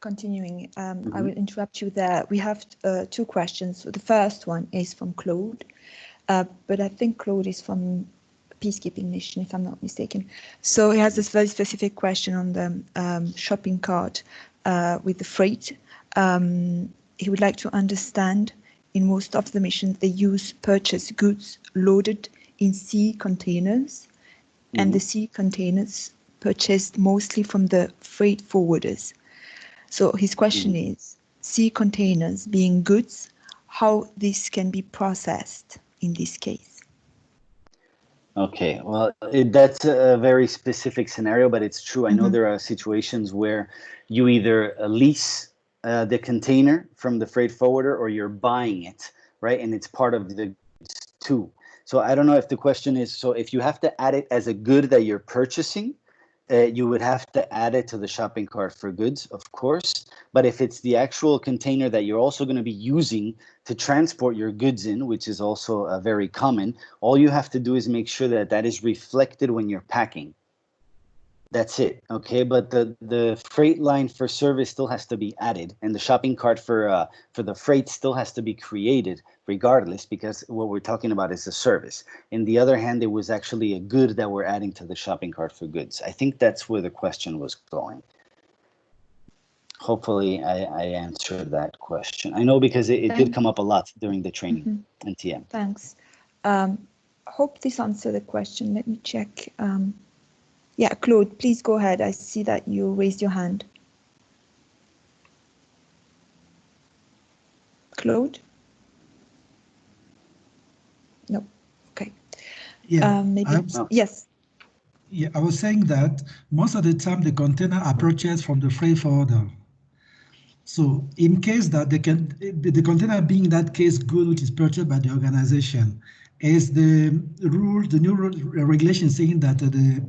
continuing, I will interrupt you there. We have 2 questions. The first one is from Claude, but I think Claude is from Peacekeeping Mission, if I'm not mistaken. So he has this very specific question on the shopping cart with the freight. He would like to understand, in most of the missions, they use purchased goods loaded in sea containers, and the sea containers purchased mostly from the freight forwarders. So his question is, sea containers being goods, how this can be processed in this case? Okay, well, that's a very specific scenario, but it's true. I know there are situations where you either lease the container from the freight forwarder, or you're buying it, right? And it's part of the goods too. So I don't know if the question is, so if you have to add it as a good that you're purchasing, you would have to add it to the shopping cart for goods, of course. But if it's the actual container that you're also going to be using to transport your goods in, which is also very common, all you have to do is make sure that that is reflected when you're packing. That's it, okay? But the freight line for service still has to be added, and the shopping cart for the freight still has to be created regardless, because what we're talking about is a service. On the other hand, it was actually a good that we're adding to the shopping cart for goods. I think that's where the question was going. Hopefully I answered that question. I know because it did come up a lot during the training in TM. Thanks. Hope this answered the question. Let me check. Yeah, Claude, please go ahead. I see that you raised your hand. Claude? No. Okay. Yeah. Maybe. Yes. Yeah, I was saying that most of the time the container are purchased from the freight forwarder. So in case that the container being in that case good, which is purchased by the organization, is the new regulation saying that the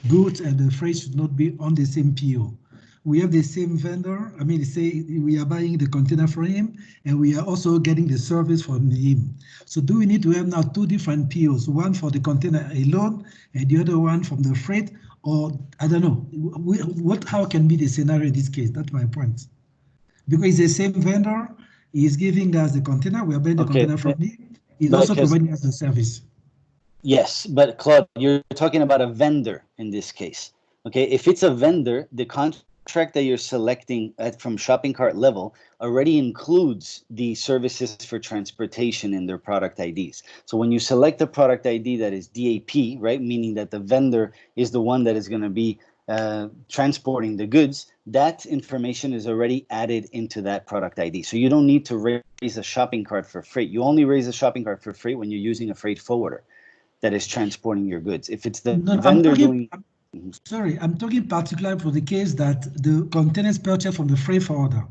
goods and the freight should not be on the same PO. We have the same vendor. I mean, say we are buying the container from him, and we are also getting the service from him. So do we need to have now 2 different POs, one for the container alone and the other one from the freight? Or I don't know. How can be the scenario in this case? That's my point. Because it's the same vendor, he's giving us the container, we are buying the container from him, he's also providing us the service. Yes, but Claude, you're talking about a vendor in this case. Okay, if it's a vendor, the contract that you're selecting from shopping cart level already includes the services for transportation in their product IDs. So when you select a product ID that is DAP, right, meaning that the vendor is the one that is going to be transporting the goods, that information is already added into that product ID. So you don't need to raise a shopping cart for freight. You only raise a shopping cart for freight when you're using a freight forwarder that is transporting your goods. If it's the vendor doing... Sorry, I'm talking particularly for the case that the container is purchased from the freight forwarder.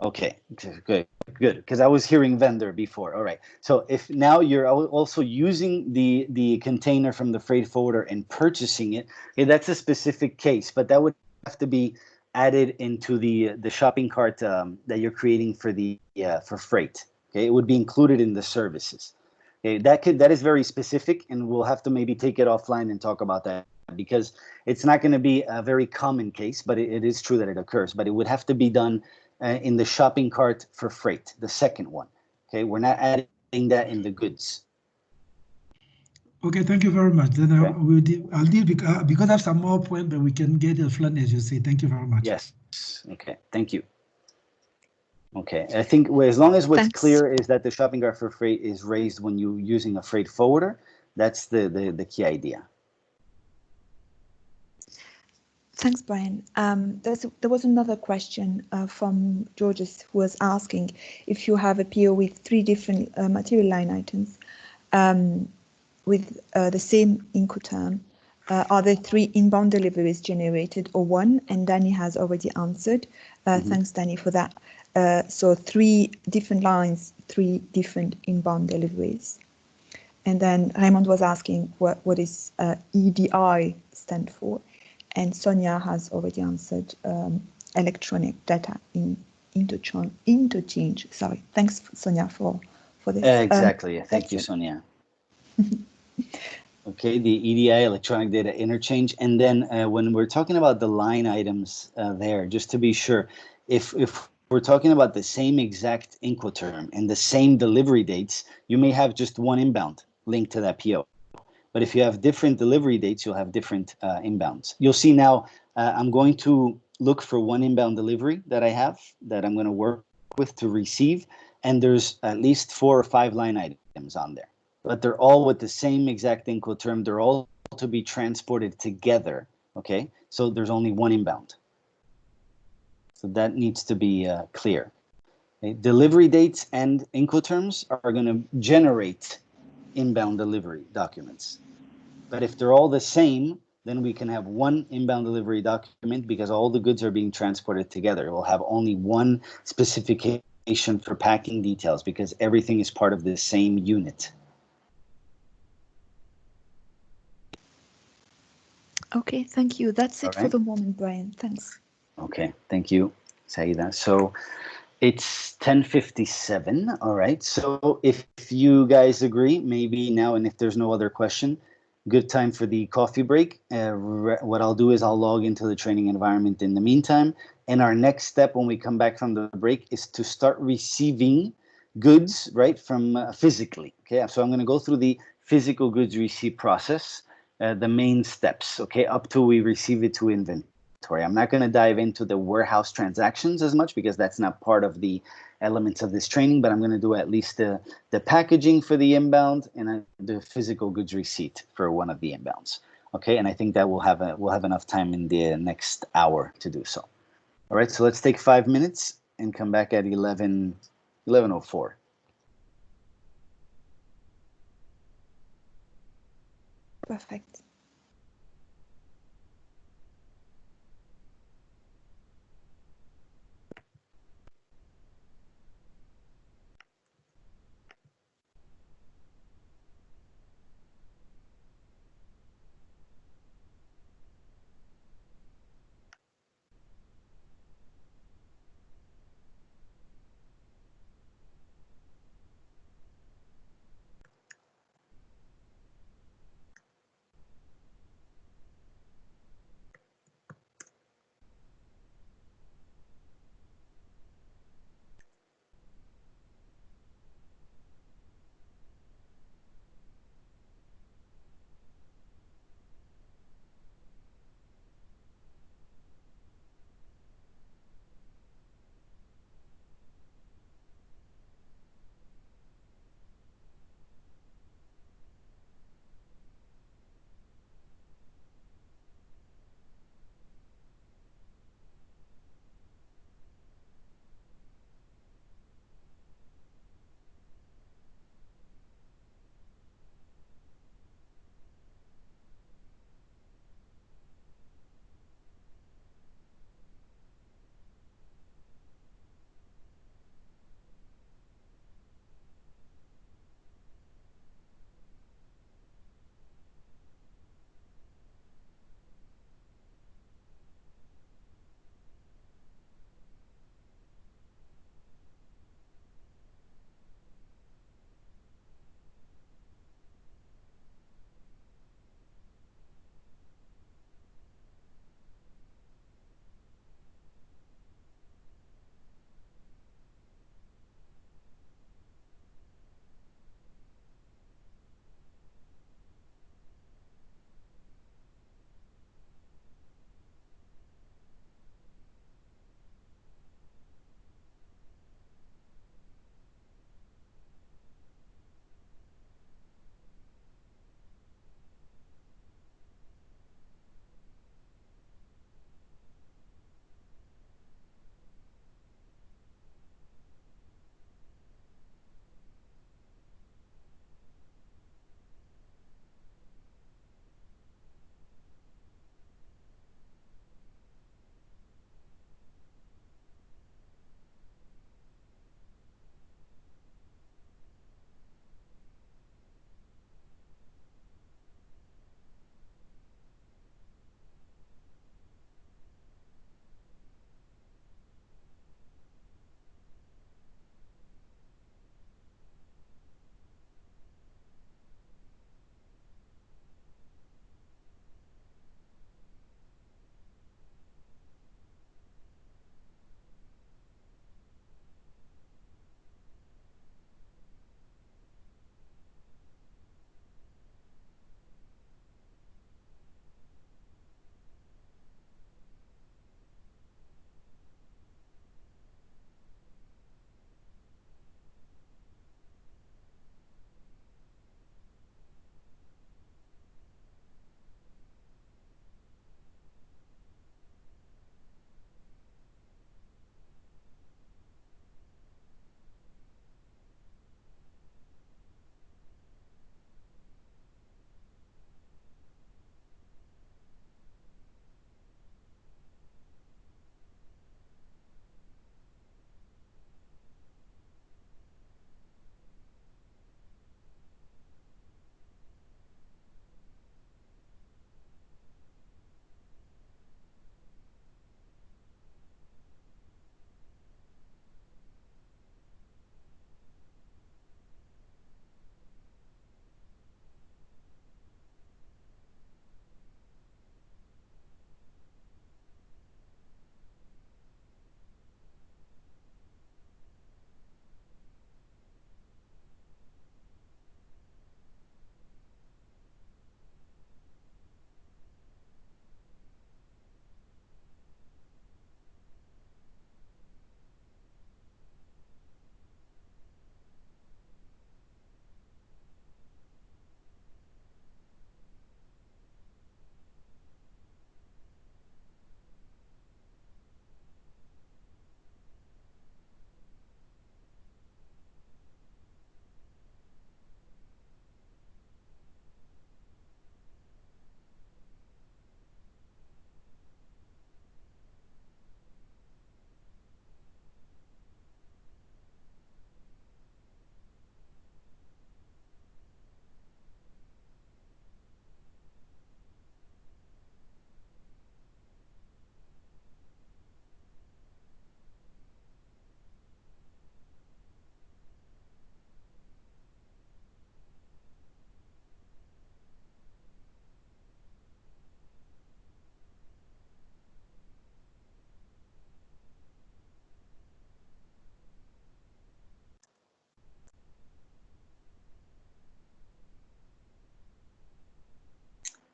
Okay, good, because I was hearing vendor before. All right, so if now you're also using the container from the freight forwarder and purchasing it, okay, that's a specific case, but that would have to be added into the shopping cart that you're creating for freight. Okay, it would be included in the services. Okay, that is very specific, and we'll have to maybe take it offline and talk about that, because it's not going to be a very common case, but it is true that it occurs. But it would have to be done in the shopping cart for freight, the second one. Okay, we're not adding that in the goods. Okay, thank you very much. Then I'll deal because I have some more points, but we can get it offline, as you say. Thank you very much. Yes. Okay. Thank you. Okay, I think as long as what's clear is that the shopping cart for freight is raised when you're using a freight forwarder, that's the key idea. Thanks, Brian. There was another question from Georges, who was asking if you have a PO with 3 different material line items, with the same Incoterm, are there 3 inbound deliveries generated or 1? And Danny has already answered. Thanks, Danny, for that. So 3 different lines, 3 different inbound deliveries. And then Raymond was asking what is EDI stand for. And Sonia has already answered electronic data interchange. Sorry. Thanks, Sonia, for this. Exactly. Thank you, Sonia. Okay, the EDI, electronic data interchange. And then when we're talking about the line items there, just to be sure, if we're talking about the same exact Incoterm and the same delivery dates, you may have just one inbound linked to that PO. But if you have different delivery dates, you'll have different inbounds. You'll see now, I'm going to look for one inbound delivery that I have that I'm going to work with to receive. And there's at least 4 or 5 line items on there. But they're all with the same exact Incoterm. They're all to be transported together, okay? So there's only one inbound. So that needs to be clear. Okay? Delivery dates and Incoterms are going to generate inbound delivery documents. But if they're all the same, then we can have one inbound delivery document because all the goods are being transported together. We'll have only one specification for packing details because everything is part of the same unit. Okay, thank you. That's it for the moment, Brian. Thanks. Okay, thank you, Saida. So it's 10:57. All right. So if you guys agree, maybe now, and if there's no other question, good time for the coffee break. What I'll do is I'll log into the training environment in the meantime. And our next step when we come back from the break is to start receiving goods, right, from physically. Okay. So I'm going to go through the physical goods receipt process, the main steps, okay, up till we receive it to inventory. I'm not going to dive into the warehouse transactions as much because that's not part of the elements of this training, but I'm going to do at least the packaging for the inbound and the physical goods receipt for one of the inbounds. Okay, and I think that we'll have enough time in the next hour to do so. All right, so let's take 5 minutes and come back at 11:04. Perfect.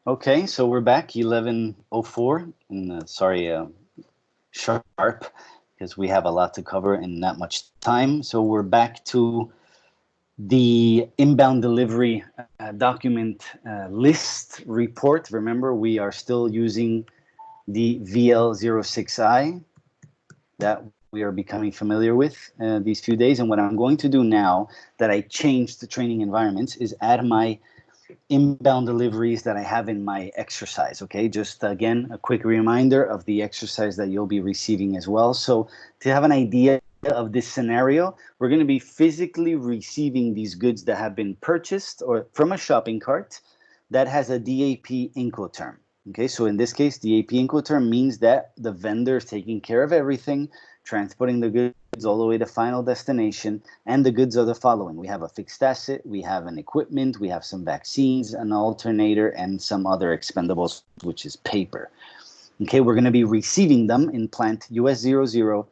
Okay, so we're back 11:04, and sharp, because we have a lot to cover in not much time. So we're back to the inbound delivery document list report. Remember, we are still using the VL06I that we are becoming familiar with these few days. And what I'm going to do now that I changed the training environments is add my inbound deliveries that I have in my exercise. Okay, just again, a quick reminder of the exercise that you'll be receiving as well. So to have an idea of this scenario, we're going to be physically receiving these goods that have been purchased or from a shopping cart that has a DAP Incoterm. Okay, so in this case, DAP Incoterm means that the vendor is taking care of everything, transporting the goods all the way to final destination, and the goods are the following. We have a fixed asset, we have an equipment, we have some vaccines, an alternator, and some other expendables, which is paper. Okay, we're going to be receiving them in plant US00,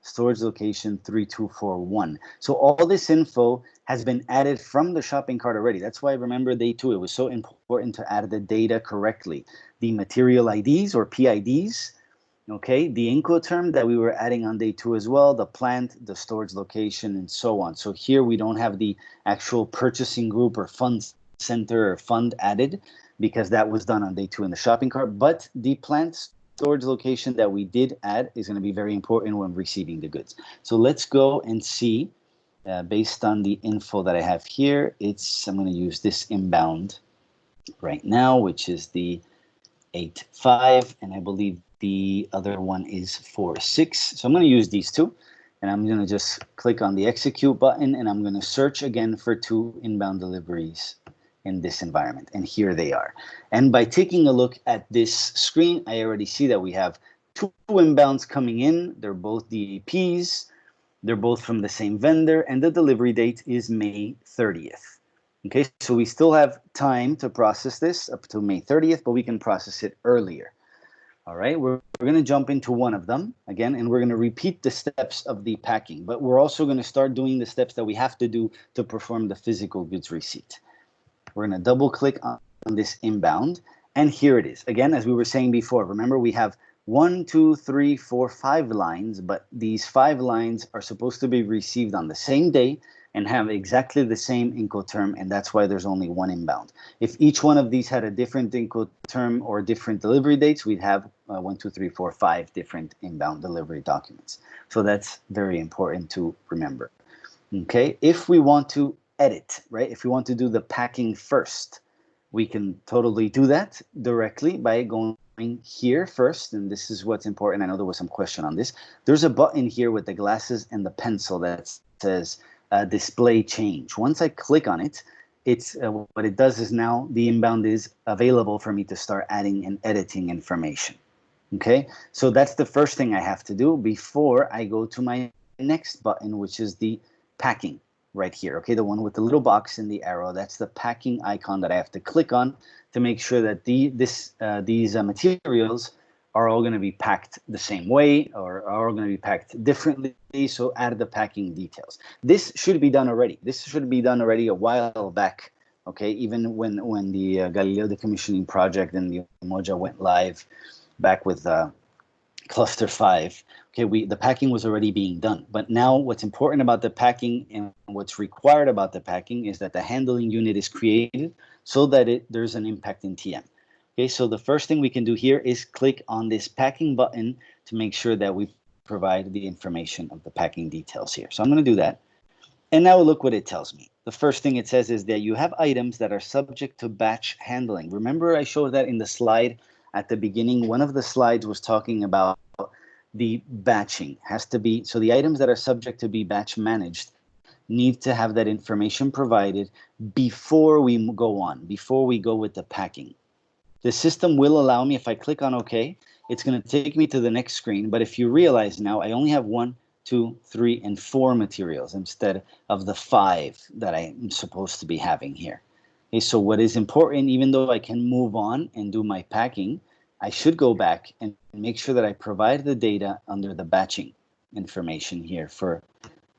storage location 3241. So all this info has been added from the shopping cart already. That's why, remember, day two, it was so important to add the data correctly. The material IDs or PIDs, okay, the Incoterm that we were adding on day two as well, the plant, the storage location, and so on. So here we don't have the actual purchasing group or fund center or fund added because that was done on day two in the shopping cart, but the plant storage location that we did add is going to be very important when receiving the goods. So let's go and see, based on the info that I have here, I'm going to use this inbound right now, which is the 8.5, and I believe the other one is 4.6. So I'm going to use these two, and I'm going to just click on the execute button, and I'm going to search again for 2 inbound deliveries in this environment, and here they are. And by taking a look at this screen, I already see that we have 2 inbounds coming in. They're both DAPs. They're both from the same vendor, and the delivery date is May 30th. Okay, so we still have time to process this up to May 30th, but we can process it earlier. All right, we're going to jump into one of them again, and we're going to repeat the steps of the packing, but we're also going to start doing the steps that we have to do to perform the physical goods receipt. We're going to double click on this inbound, and here it is. Again, as we were saying before, remember we have 1, 2, 3, 4, 5 lines, but these 5 lines are supposed to be received on the same day and have exactly the same Incoterm, and that's why there's only 1 inbound. If each one of these had a different Incoterm or different delivery dates, we'd have 1, 2, 3, 4, 5 different inbound delivery documents. So that's very important to remember. Okay, if we want to edit, right, if we want to do the packing first, we can totally do that directly by going here first, and this is what's important. I know there was some question on this. There's a button here with the glasses and the pencil that says display change. Once I click on it, it's what it does is now the inbound is available for me to start adding and editing information. Okay, so that's the first thing I have to do before I go to my next button, which is the packing right here. Okay, the one with the little box and the arrow, that's the packing icon that I have to click on to make sure that these materials are all going to be packed the same way or are all going to be packed differently. So add the packing details. This should be done already. This should be done already a while back. Okay, even when the Galileo decommissioning project and the Umoja went live back with cluster 5. Okay, the packing was already being done. But now what's important about the packing and what's required about the packing is that the handling unit is created so that there's an impact in TM. Okay, so the first thing we can do here is click on this packing button to make sure that we provide the information of the packing details here. So I'm going to do that. And now look what it tells me. The first thing it says is that you have items that are subject to batch handling. Remember I showed that in the slide at the beginning. One of the slides was talking about the batching. Has to be, so the items that are subject to be batch managed need to have that information provided before we go on, before we go with the packing. The system will allow me, if I click on OK, it's going to take me to the next screen. But if you realize now, I only have 1, 2, 3, and 4 materials instead of the 5 that I'm supposed to be having here. Okay, so what is important, even though I can move on and do my packing, I should go back and make sure that I provide the data under the batching information here for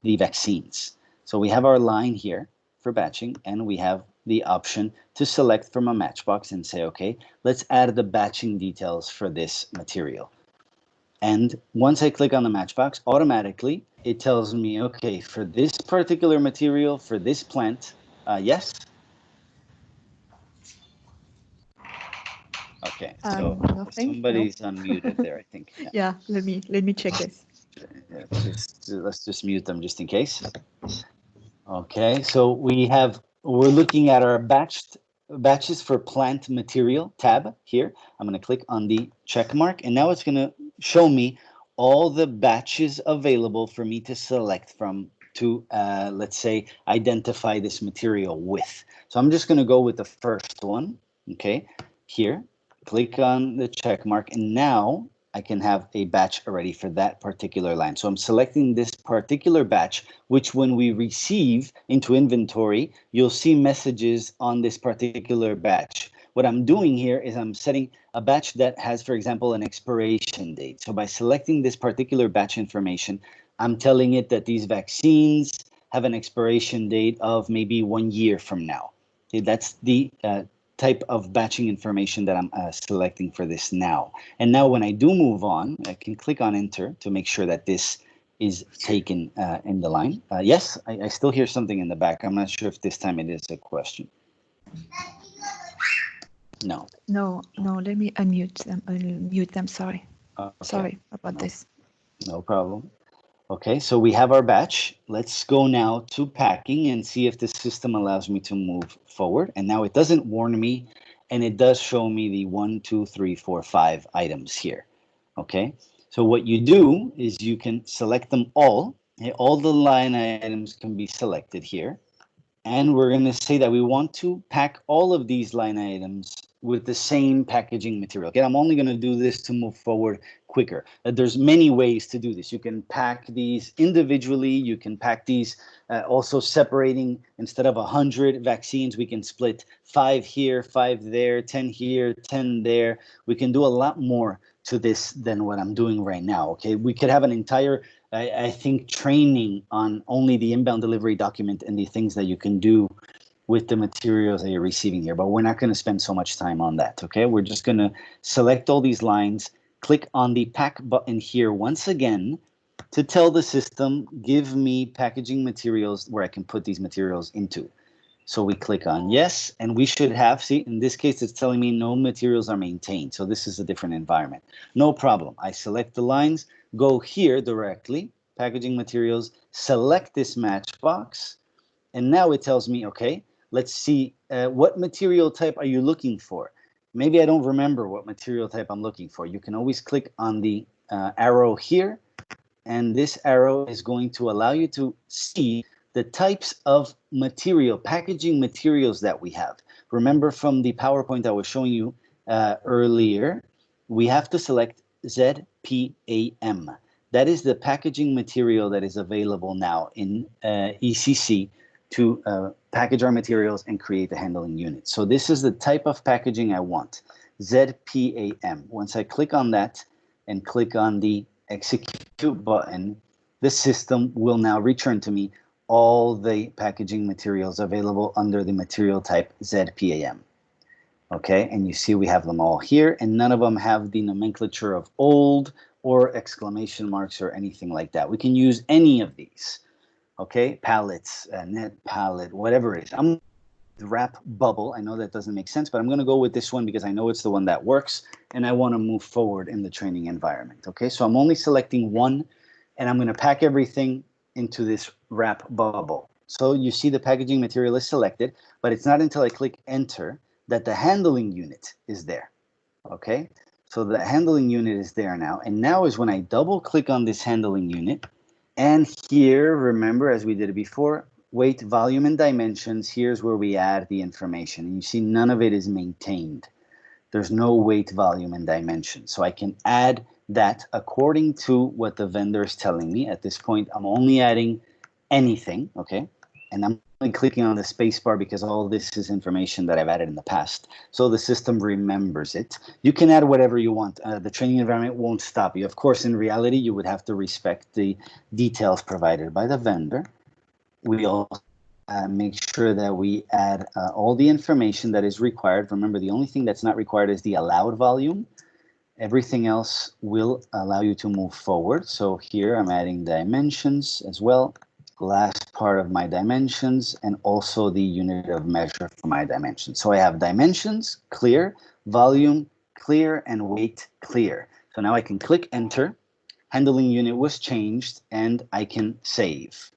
the vaccines. So we have our line here for batching, and we have the option to select from a matchbox and say, okay, let's add the batching details for this material. And once I click on the matchbox, automatically it tells me, okay, for this particular material, for this plant, yes. Okay, so Nothing. somebody's unmuted there, I think. Yeah. Let me check this. Let's just mute them just in case. Okay, so we're looking at our batches for plant material tab here. I'm going to click on the check mark, and now it's going to show me all the batches available for me to select from to, let's say, identify this material with. So I'm just going to go with the first one. Okay, here, click on the check mark, and now I can have a batch already for that particular line. So I'm selecting this particular batch, which when we receive into inventory, you'll see messages on this particular batch. What I'm doing here is I'm setting a batch that has, for example, an expiration date. So by selecting this particular batch information, I'm telling it that these vaccines have an expiration date of maybe 1 year from now. Okay, that's the type of batching information that I'm selecting for this now. And now when I do move on, I can click on enter to make sure that this is taken in the line. Yes, I still hear something in the back. I'm not sure if this time it is a question. No. No, let me unmute them. Mute them. Sorry. Okay. Sorry about this. No problem. Okay, so we have our batch. Let's go now to packing and see if the system allows me to move forward. And now it doesn't warn me, and it does show me the 1, 2, 3, 4, 5 items here. Okay, so what you do is you can select them all. All the line items can be selected here. And we're going to say that we want to pack all of these line items with the same packaging material. Again, I'm only going to do this to move forward quicker. There's many ways to do this. You can pack these individually. You can pack these also separating. Instead of 100 vaccines, we can split 5 here, 5 there, 10 here, 10 there. We can do a lot more to this than what I'm doing right now. Okay, we could have an entire I think training on only the inbound delivery document and the things that you can do with the materials that you're receiving here, but we're not going to spend so much time on that, okay? We're just going to select all these lines, click on the pack button here once again to tell the system, give me packaging materials where I can put these materials into. So we click on yes, and we should have, see, in this case, it's telling me no materials are maintained. So this is a different environment. No problem. I select the lines, go here directly, packaging materials, select this matchbox, and now it tells me, okay, let's see, what material type are you looking for? Maybe I don't remember what material type I'm looking for. You can always click on the arrow here, and this arrow is going to allow you to see the types of material, packaging materials that we have. Remember from the PowerPoint I was showing you earlier, we have to select ZPAM. That is the packaging material that is available now in ECC to package our materials and create the handling unit. So this is the type of packaging I want, ZPAM. Once I click on that and click on the execute button, the system will now return to me all the packaging materials available under the material type ZPAM. Okay, and you see we have them all here, and none of them have the nomenclature of old or exclamation marks or anything like that. We can use any of these. Okay, pallets, net pallet, whatever it is. I'm wrap bubble. I know that doesn't make sense, but I'm going to go with this one because I know it's the one that works, and I want to move forward in the training environment. Okay, so I'm only selecting one, and I'm going to pack everything into this wrap bubble. So you see the packaging material is selected, but it's not until I click enter that the handling unit is there. Okay, so the handling unit is there now, and now is when I double click on this handling unit, and here, remember, as we did it before, weight, volume, and dimensions, here's where we add the information. And you see none of it is maintained. There's no weight, volume, and dimension. So I can add that according to what the vendor is telling me. At this point, I'm only adding anything, okay? And I'm only clicking on the space bar because all this is information that I've added in the past. So the system remembers it. You can add whatever you want. The training environment won't stop you. Of course, in reality, you would have to respect the details provided by the vendor. We also make sure that we add all the information that is required. Remember, the only thing that's not required is the allowed volume. Everything else will allow you to move forward. So here I'm adding dimensions as well. Last part of my dimensions, and also the unit of measure for my dimensions. So I have dimensions, clear, volume, clear, and weight, clear. So now I can click enter. Handling unit was changed, and I can save.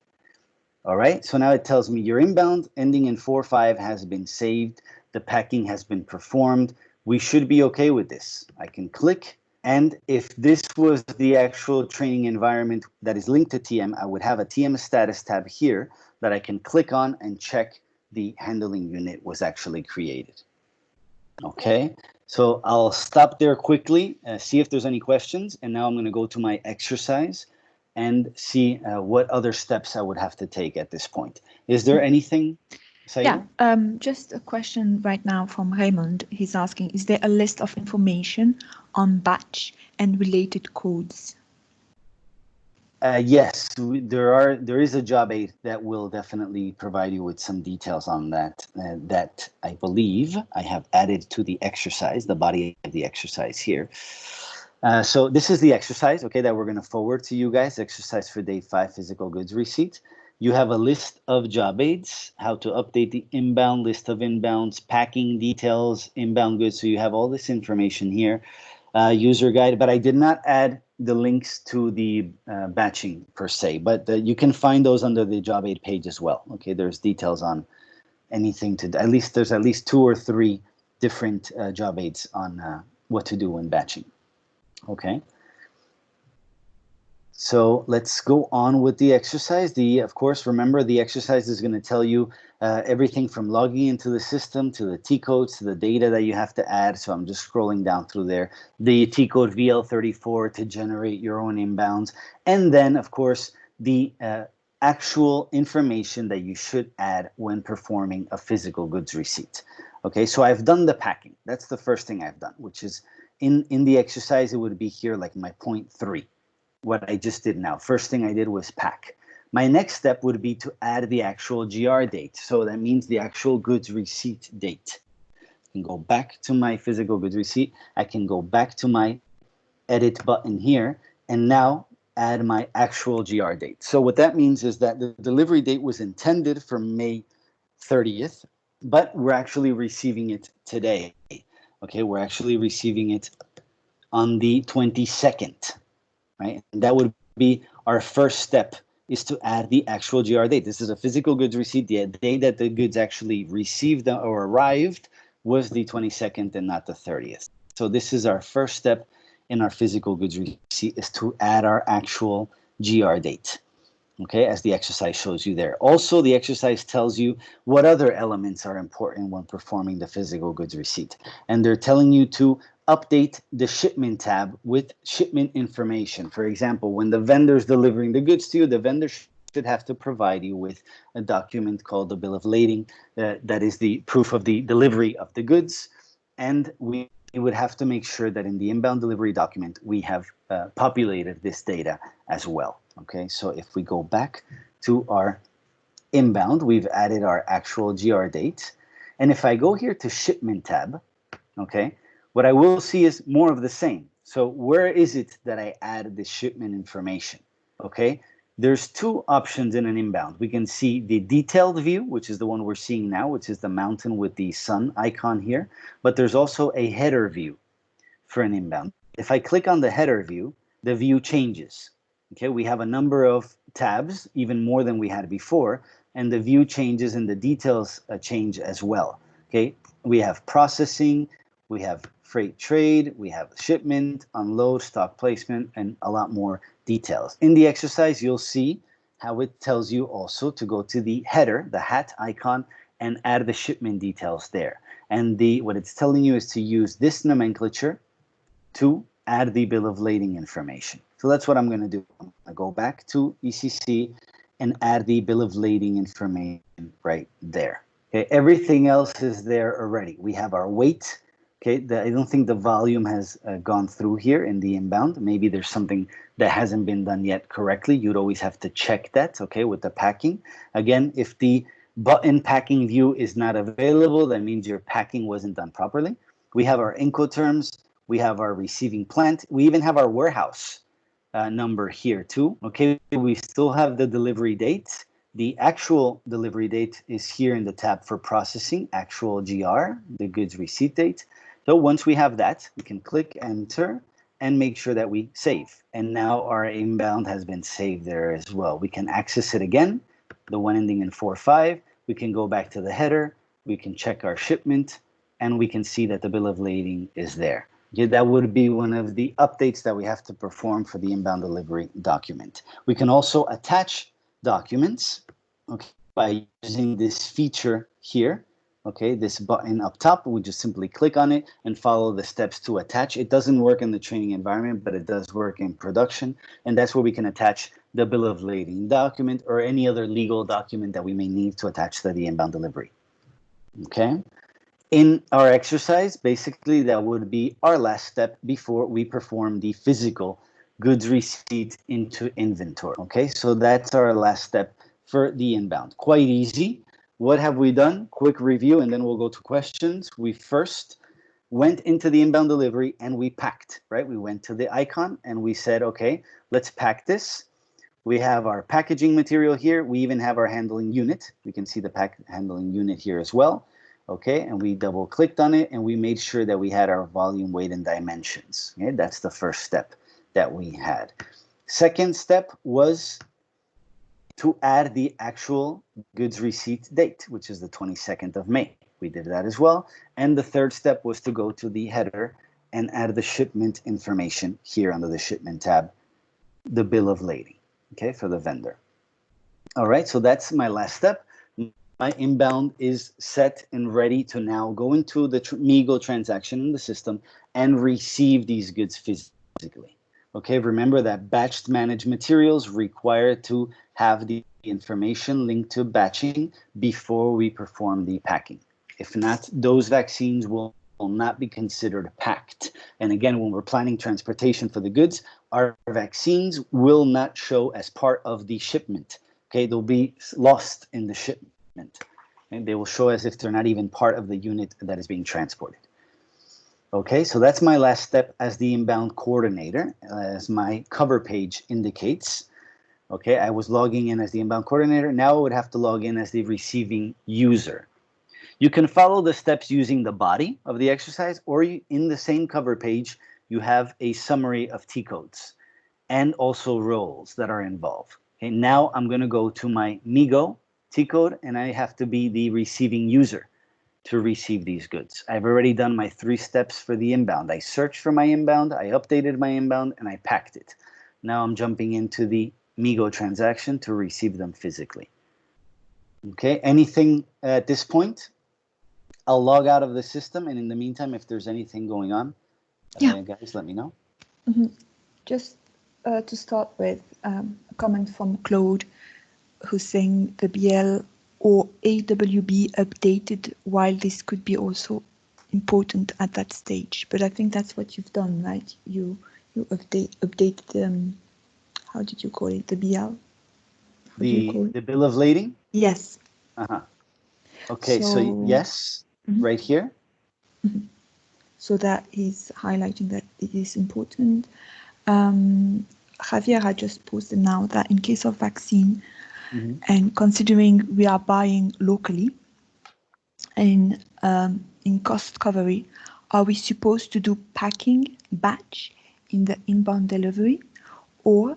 All right, so now it tells me your inbound ending in 45 has been saved. The packing has been performed. We should be okay with this. I can click, and if this was the actual training environment that is linked to TM, I would have a TM status tab here that I can click on and check the handling unit was actually created. Okay, so I'll stop there quickly, see if there's any questions, and now I'm going to go to my exercise and see what other steps I would have to take at this point. Is there anything, Saida? Yeah, just a question right now from Raymond. He's asking, is there a list of information on batch and related codes? Yes, there is a job aid that will definitely provide you with some details on that. That I believe I have added to the exercise, the body of the exercise here. So this is the exercise, okay, that we're going to forward to you guys. Exercise for day 5, physical goods receipt. You have a list of job aids, how to update the inbound, list of inbounds, packing details, inbound goods. So you have all this information here. User guide, but I did not add the links to the batching per se, but you can find those under the job aid page as well. Okay, there's details on anything to, there's at least 2 or 3 different job aids on what to do when batching. Okay. So let's go on with the exercise. Of course, remember the exercise is going to tell you everything from logging into the system to the T codes to the data that you have to add. So I'm just scrolling down through there. The T code VL34 to generate your own inbounds. And then, of course, the actual information that you should add when performing a physical goods receipt. Okay, so I've done the packing. That's the first thing I've done, which is in the exercise, it would be here like my point 3. What I just did now. First thing I did was pack. My next step would be to add the actual GR date. So that means the actual goods receipt date. I can go back to my physical goods receipt. I can go back to my edit button here and now add my actual GR date. So what that means is that the delivery date was intended for May 30th, but we're actually receiving it today. Okay, we're actually receiving it on the 22nd. Right? And that would be our first step, is to add the actual GR date. This is a physical goods receipt. The day that the goods actually received or arrived was the 22nd and not the 30th. So this is our first step in our physical goods receipt, is to add our actual GR date. Okay, as the exercise shows you there. Also, the exercise tells you what other elements are important when performing the physical goods receipt. And they're telling you to update the shipment tab with shipment information. For example, when the vendor is delivering the goods to you, the vendor should have to provide you with a document called the bill of lading. That is the proof of the delivery of the goods. And we would have to make sure that in the inbound delivery document, we have populated this data as well. Okay, so if we go back to our inbound, we've added our actual GR date. And if I go here to shipment tab, okay, what I will see is more of the same. So where is it that I add the shipment information? Okay, there's 2 options in an inbound. We can see the detailed view, which is the one we're seeing now, which is the mountain with the sun icon here. But there's also a header view for an inbound. If I click on the header view, the view changes. Okay, we have a number of tabs, even more than we had before, and the view changes and the details change as well. Okay, we have processing, we have freight trade, we have shipment, unload, stock placement, and a lot more details. In the exercise, you'll see how it tells you also to go to the header, the hat icon, and add the shipment details there. And what it's telling you is to use this nomenclature to add the bill of lading information. So that's what I'm going to do. I'm going to go back to ECC and add the bill of lading information right there. Okay, everything else is there already. We have our weight. Okay, I don't think the volume has gone through here in the inbound. Maybe there's something that hasn't been done yet correctly. You'd always have to check that, okay, with the packing. Again, if the button packing view is not available. That means your packing wasn't done properly. We have our Incoterms. We have our receiving plant. We even have our warehouse number here too. Okay, we still have the delivery date. The actual delivery date is here in the tab for processing, actual GR, the goods receipt date. So once we have that, we can click enter and make sure that we save. And now our inbound has been saved there as well. We can access it again, the one ending in 45. We can go back to the header. We can check our shipment, and we can see that the bill of lading is there. Yeah, that would be one of the updates that we have to perform for the inbound delivery document. We can also attach documents, okay, by using this feature here. Okay, this button up top, we just simply click on it and follow the steps to attach. It doesn't work in the training environment, but it does work in production. And that's where we can attach the bill of lading document or any other legal document that we may need to attach to the inbound delivery. Okay. In our exercise, basically, that would be our last step before we perform the physical goods receipt into inventory. Okay, so that's our last step for the inbound. Quite easy. What have we done? Quick review, and then we'll go to questions. We first went into the inbound delivery and we packed, right? We went to the icon and we said, okay, let's pack this. We have our packaging material here. We even have our handling unit. We can see the handling unit here as well. Okay, and we double clicked on it and we made sure that we had our volume, weight, and dimensions. Okay, that's the first step that we had. Second step was to add the actual goods receipt date, which is the 22nd of May. We did that as well. And the third step was to go to the header and add the shipment information here under the shipment tab, the bill of lading, okay, for the vendor. All right, so that's my last step. My inbound is set and ready to now go into the Migo transaction in the system and receive these goods physically. Okay, remember that batched managed materials require to have the information linked to batching before we perform the packing. If not, those vaccines will not be considered packed. And again, when we're planning transportation for the goods, our vaccines will not show as part of the shipment. Okay, they'll be lost in the shipment. And they will show as if they're not even part of the unit that is being transported. Okay, so that's my last step as the inbound coordinator, as my cover page indicates. Okay, I was logging in as the inbound coordinator. Now I would have to log in as the receiving user. You can follow the steps using the body of the exercise, or in the same cover page, you have a summary of T-codes and also roles that are involved. Okay, now I'm going to go to my Migo T-code, and I have to be the receiving user to receive these goods. I've already done my 3 steps for the inbound. I searched for my inbound, I updated my inbound, and I packed it. Now I'm jumping into the Migo transaction to receive them physically. Okay, anything at this point? I'll log out of the system, and in the meantime, if there's anything going on, guys, let me know. Mm-hmm. Just to start with, a comment from Claude, who's saying the BL or AWB updated, while this could be also important at that stage. But I think that's what you've done, right? You updated, how did you call it? The BL? The bill of lading? Yes. Uh-huh. Okay, so yes, right here. Mm-hmm. So that is highlighting that it is important. Javier had just posted now that in case of vaccine, and considering we are buying locally and in cost recovery, are we supposed to do packing batch in the inbound delivery, or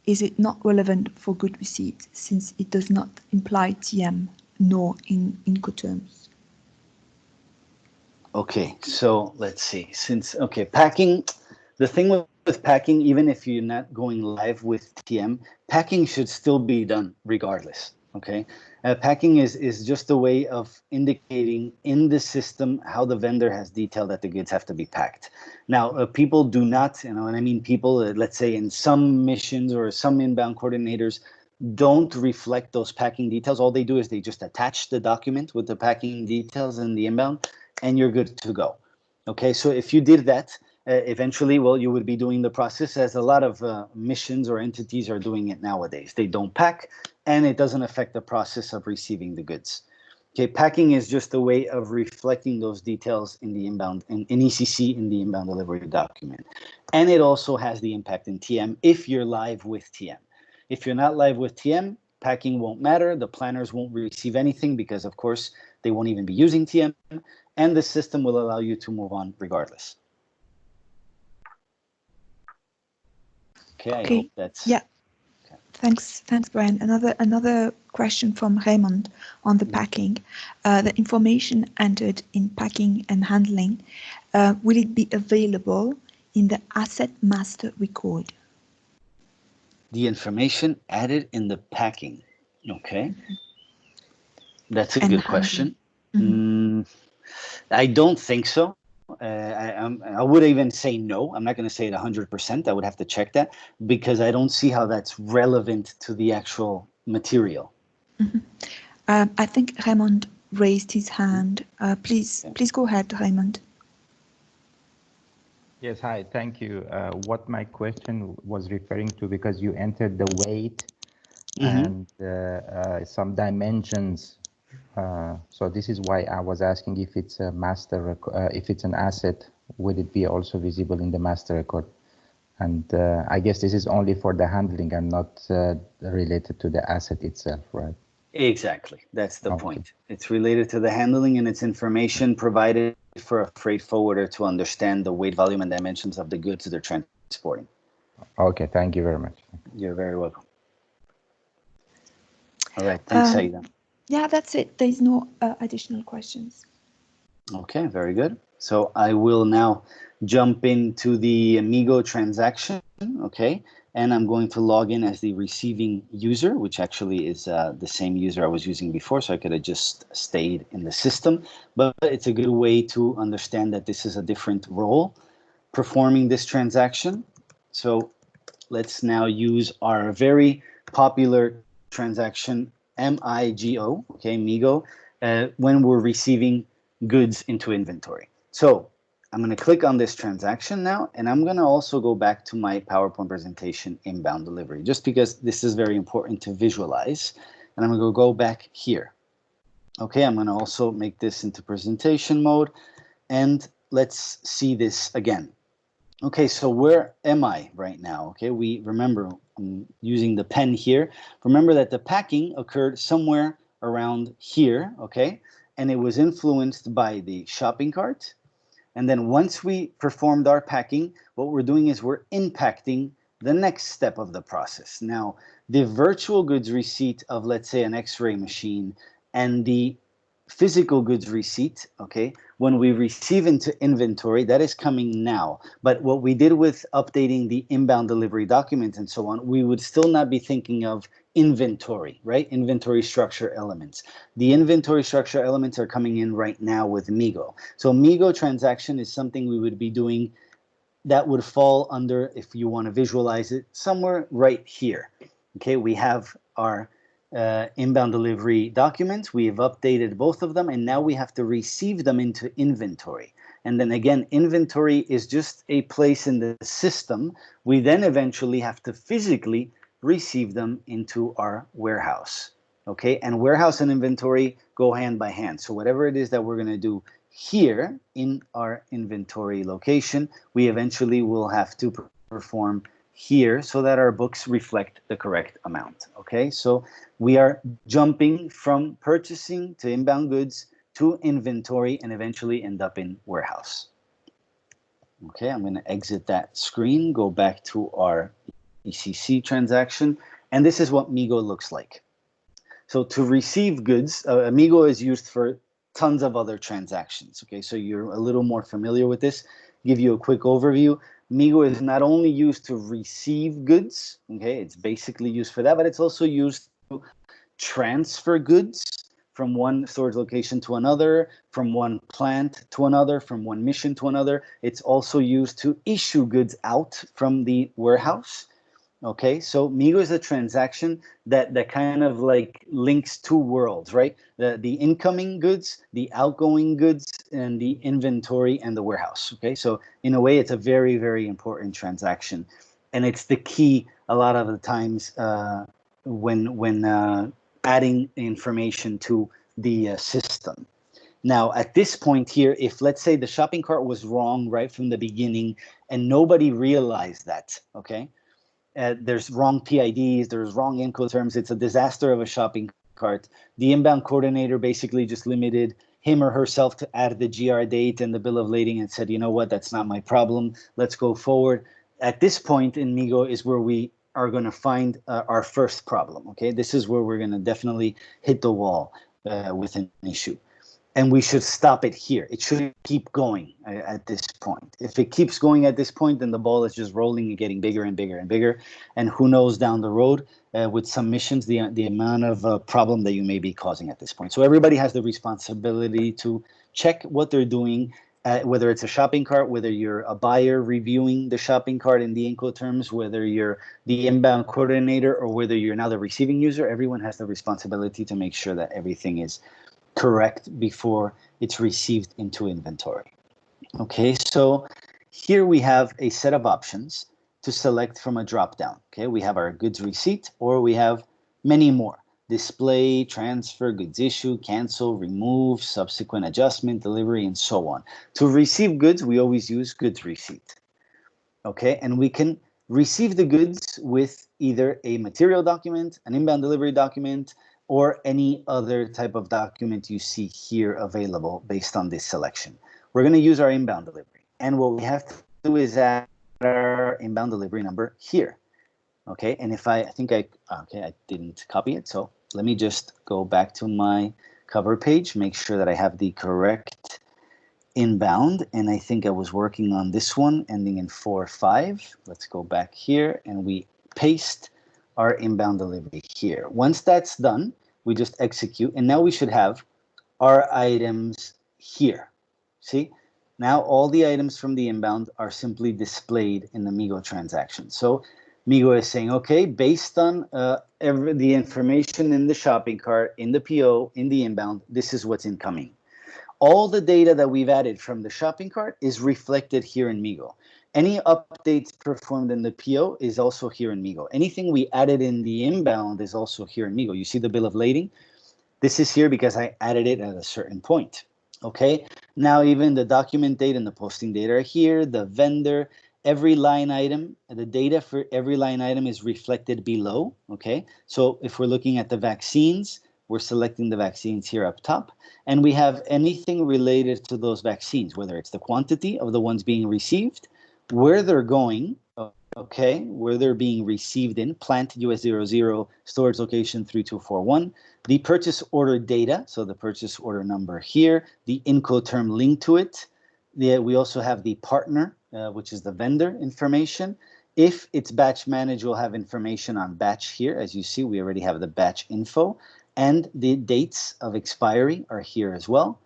is it not relevant for good receipt since it does not imply TM nor in Incoterms? Okay, so let's see. Packing, the thing with packing, even if you're not going live with TM, packing should still be done regardless. Okay, packing is just a way of indicating in the system how the vendor has detailed that the goods have to be packed. Now, people do not, and I mean people, let's say in some missions or some inbound coordinators, don't reflect those packing details. All they do is they just attach the document with the packing details in the inbound, and you're good to go. Okay, so if you did that, eventually, well, you would be doing the process as a lot of missions or entities are doing it nowadays. They don't pack, and it doesn't affect the process of receiving the goods. Okay, packing is just a way of reflecting those details in the inbound, in ECC, in the inbound delivery document. And it also has the impact in TM if you're live with TM. If you're not live with TM, packing won't matter. The planners won't receive anything because, of course, they won't even be using TM, and the system will allow you to move on regardless. Okay, I hope that's... Yeah. Thanks, Brian. Another question from Raymond on the packing. The information entered in packing and handling, will it be available in the asset master record? The information added in the packing. Okay, that's a good question. I don't think so. I would even say no. I'm not going to say it 100%. I would have to check that because I don't see how that's relevant to the actual material. I think Raymond raised his hand. Please go ahead, Raymond. Yes, hi, thank you. What my question was referring to, because you entered the weight and some dimensions. So this is why I was asking if it's a master, if it's an asset, would it be also visible in the master record? And I guess this is only for the handling and not related to the asset itself, right? Exactly, that's the point. It's related to the handling, and it's information provided for a freight forwarder to understand the weight, volume, and dimensions of the goods they're transporting. Okay, thank you very much. You're very welcome. All right, thanks, Saida. Yeah, that's it. There's no additional questions. Okay, very good. So I will now jump into the Amigo transaction, okay? And I'm going to log in as the receiving user, which actually is the same user I was using before, so I could have just stayed in the system. But it's a good way to understand that this is a different role performing this transaction. So let's now use our very popular transaction, MIGO, okay, MIGO, when we're receiving goods into inventory. So I'm going to click on this transaction now, and I'm going to also go back to my PowerPoint presentation, inbound delivery, just because this is very important to visualize. And I'm going to go back here. Okay, I'm going to also make this into presentation mode, and let's see this again. Okay, so where am I right now? Okay, we remember, I'm using the pen here. Remember that the packing occurred somewhere around here, okay? And it was influenced by the shopping cart. And then once we performed our packing, what we're doing is we're impacting the next step of the process. Now, the virtual goods receipt of, let's say, an X-ray machine and the physical goods receipt, okay, when we receive into inventory, that is coming now. But what we did with updating the inbound delivery document and so on, we would still not be thinking of inventory, right? Inventory structure elements. The inventory structure elements are coming in right now with MIGO. So MIGO transaction is something we would be doing that would fall under, if you want to visualize it, somewhere right here. Okay, we have our inbound delivery documents. We have updated both of them, and now we have to receive them into inventory. And then again, inventory is just a place in the system. We then eventually have to physically receive them into our warehouse. Okay, and warehouse and inventory go hand by hand. So whatever it is that we're going to do here in our inventory location, we eventually will have to perform here so that our books reflect the correct amount. Okay, so we are jumping from purchasing to inbound goods to inventory and eventually end up in warehouse. Okay, I'm going to exit that screen, go back to our ECC transaction, and this is what MIGO looks like. So to receive goods, MIGO is used for tons of other transactions. Okay, so you're a little more familiar with this. Give you a quick overview. MIGO is not only used to receive goods, okay, it's basically used for that, but it's also used to transfer goods from one storage location to another, from one plant to another, from one mission to another. It's also used to issue goods out from the warehouse. Okay, so Migo is a transaction that kind of like links two worlds, right? The incoming goods, the outgoing goods, and the inventory and the warehouse. Okay, so in a way, it's a very, very important transaction, and it's the key a lot of the times when adding information to the system. Now, at this point here, if let's say the shopping cart was wrong right from the beginning and nobody realized that, okay? There's wrong PIDs, there's wrong Incoterms. It's a disaster of a shopping cart. The inbound coordinator basically just limited him or herself to add the GR date and the bill of lading and said, you know what, that's not my problem. Let's go forward. At this point in Migo is where we are going to find our first problem. Okay, this is where we're going to definitely hit the wall with an issue. And we should stop it here. It shouldn't keep going at this point. If it keeps going at this point, then the ball is just rolling and getting bigger and bigger and bigger. And who knows down the road with submissions, the amount of problem that you may be causing at this point. So everybody has the responsibility to check what they're doing, whether it's a shopping cart, whether you're a buyer reviewing the shopping cart in the Incoterms, whether you're the inbound coordinator, or whether you're now the receiving user. Everyone has the responsibility to make sure that everything is correct before it's received into inventory. Okay, so here we have a set of options to select from a drop-down. Okay, we have our goods receipt, or we have many more. Display, transfer, goods issue, cancel, remove, subsequent adjustment, delivery, and so on. To receive goods, we always use goods receipt. Okay, and we can receive the goods with either a material document, an inbound delivery document, or any other type of document you see here available based on this selection. We're going to use our inbound delivery. And what we have to do is add our inbound delivery number here. Okay, and if I didn't copy it. So let me just go back to my cover page, make sure that I have the correct inbound. And I think I was working on this one ending in 45. Let's go back here and we paste our inbound delivery here. Once that's done, we just execute, and now we should have our items here. See, now all the items from the inbound are simply displayed in the Migo transaction. So Migo is saying, okay, based on the information in the shopping cart, in the PO, in the inbound, this is what's incoming. All the data that we've added from the shopping cart is reflected here in Migo. Any updates performed in the PO is also here in Migo. Anything we added in the inbound is also here in Migo. You see the bill of lading? This is here because I added it at a certain point. Okay, now even the document date and the posting date are here. The vendor, every line item, the data for every line item is reflected below. Okay, so if we're looking at the vaccines, we're selecting the vaccines here up top, and we have anything related to those vaccines, whether it's the quantity of the ones being received, where they're going, okay, where they're being received in, plant US00, storage location 3241, the purchase order data, so the purchase order number here, the Incoterm link to it. We also have the partner, which is the vendor information. If it's batch managed, we'll have information on batch here. As you see, we already have the batch info, and the dates of expiry are here as well.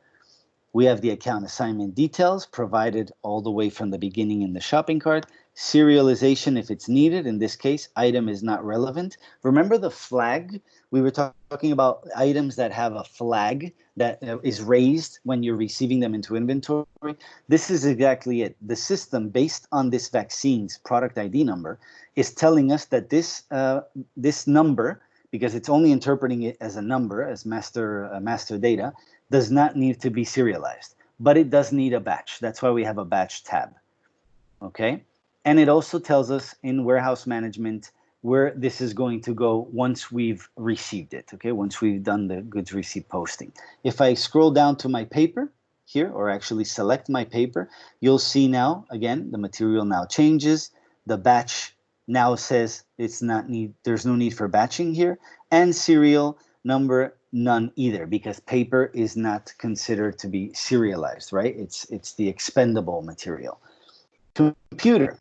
We have the account assignment details provided all the way from the beginning in the shopping cart. Serialization if it's needed. In this case, item is not relevant. Remember the flag? We were talking about items that have a flag that is raised when you're receiving them into inventory. This is exactly it. The system, based on this vaccine's product ID number, is telling us that this number, because it's only interpreting it as a number, as master data, does not need to be serialized, but it does need a batch. That's why we have a batch tab, okay? And it also tells us in warehouse management where this is going to go once we've received it, okay? Once we've done the goods receipt posting. If I scroll down to my paper here, or actually select my paper, you'll see now, again, the material now changes. The batch now says there's no need for batching here, and serial number none either, because paper is not considered to be serialized, right? It's the expendable material. Computer.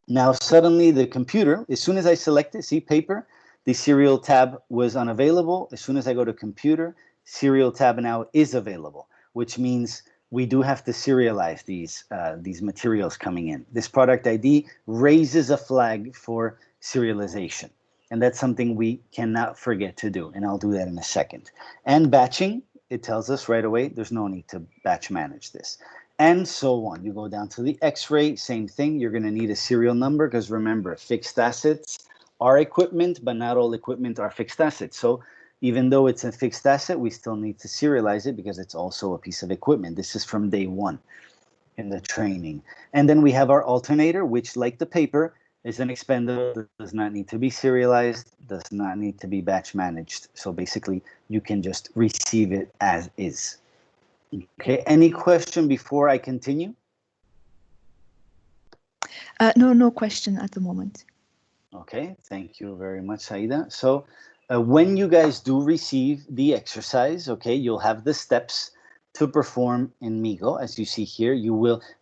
Now suddenly the computer, as soon as I select it, see paper, the serial tab was unavailable. As soon as I go to computer, serial tab now is available, which means we do have to serialize these materials coming in. This product ID raises a flag for serialization. And that's something we cannot forget to do, and I'll do that in a second. And batching, it tells us right away there's no need to batch manage this. And so on. You go down to the X-ray, same thing. You're going to need a serial number because remember, fixed assets are equipment, but not all equipment are fixed assets. So even though it's a fixed asset, we still need to serialize it because it's also a piece of equipment. This is from day one in the training. And then we have our alternator, which, like the paper, is an expendable, does not need to be serialized, does not need to be batch managed. So basically, you can just receive it as is. Okay, any question before I continue? No question at the moment. Okay, thank you very much, Saida. So when you guys do receive the exercise, okay, you'll have the steps to perform in Migo. As you see here,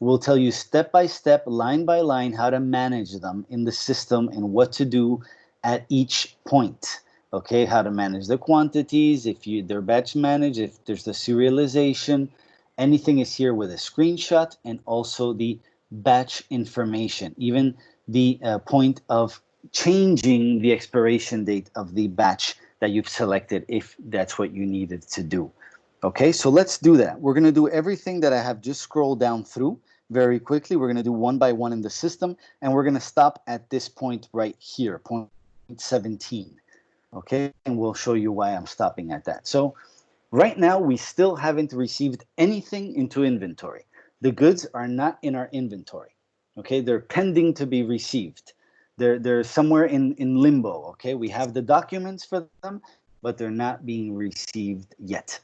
we'll tell you step by step, line by line, how to manage them in the system and what to do at each point. Okay, how to manage the quantities, if they're batch managed, if there's the serialization, anything is here with a screenshot, and also the batch information, even the point of changing the expiration date of the batch that you've selected if that's what you needed to do. Okay, so let's do that. We're going to do everything that I have just scrolled down through very quickly. We're going to do one by one in the system, and we're going to stop at this point right here, point 17. Okay, and we'll show you why I'm stopping at that. So right now, we still haven't received anything into inventory. The goods are not in our inventory. Okay, they're pending to be received. They're somewhere in limbo. Okay, we have the documents for them, but they're not being received yet.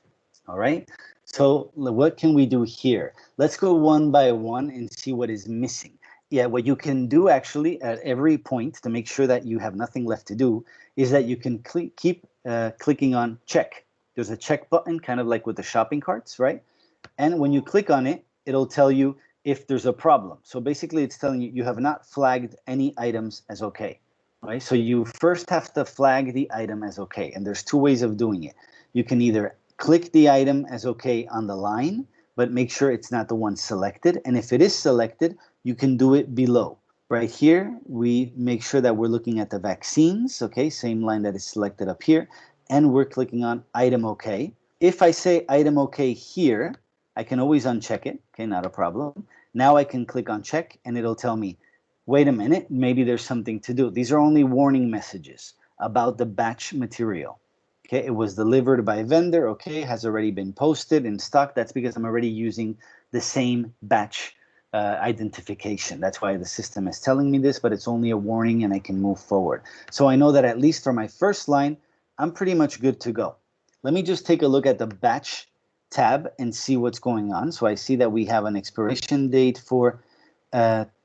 All right, so what can we do here? Let's go one by one and see what is missing. Yeah, what you can do actually at every point to make sure that you have nothing left to do is that you can keep clicking on check. There's a check button, kind of like with the shopping carts, right? And when you click on it, it'll tell you if there's a problem. So basically, it's telling you you have not flagged any items as okay, right? So you first have to flag the item as okay, and there's two ways of doing it. You can either click the item as okay on the line, but make sure it's not the one selected. And if it is selected, you can do it below. Right here, we make sure that we're looking at the vaccines, okay, same line that is selected up here, and we're clicking on item okay. If I say item okay here, I can always uncheck it, okay, not a problem. Now I can click on check, and it'll tell me, wait a minute, maybe there's something to do. These are only warning messages about the batch material. Okay, it was delivered by vendor, okay, has already been posted in stock. That's because I'm already using the same batch identification. That's why the system is telling me this, but it's only a warning and I can move forward. So I know that at least for my first line, I'm pretty much good to go. Let me just take a look at the batch tab and see what's going on. So I see that we have an expiration date for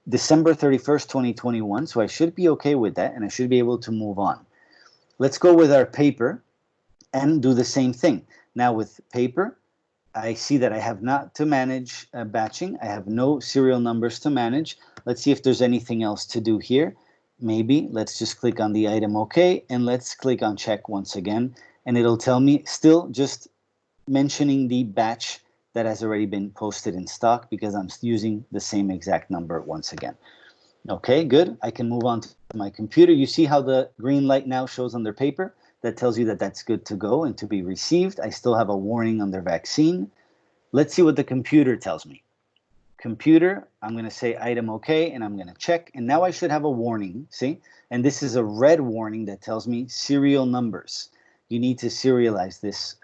December 31st, 2021. So I should be okay with that and I should be able to move on. Let's go with our paper and do the same thing. Now with paper, I see that I have not to manage batching. I have no serial numbers to manage. Let's see if there's anything else to do here. Maybe let's just click on the item OK, and let's click on check once again. And it'll tell me still just mentioning the batch that has already been posted in stock because I'm using the same exact number once again. Okay, good. I can move on to my computer. You see how the green light now shows on their paper? That tells you that that's good to go and to be received. I still have a warning on their vaccine. Let's see what the computer tells me. Computer, I'm going to say item OK, and I'm going to check. And now I should have a warning, see? And this is a red warning that tells me serial numbers. You need to serialize this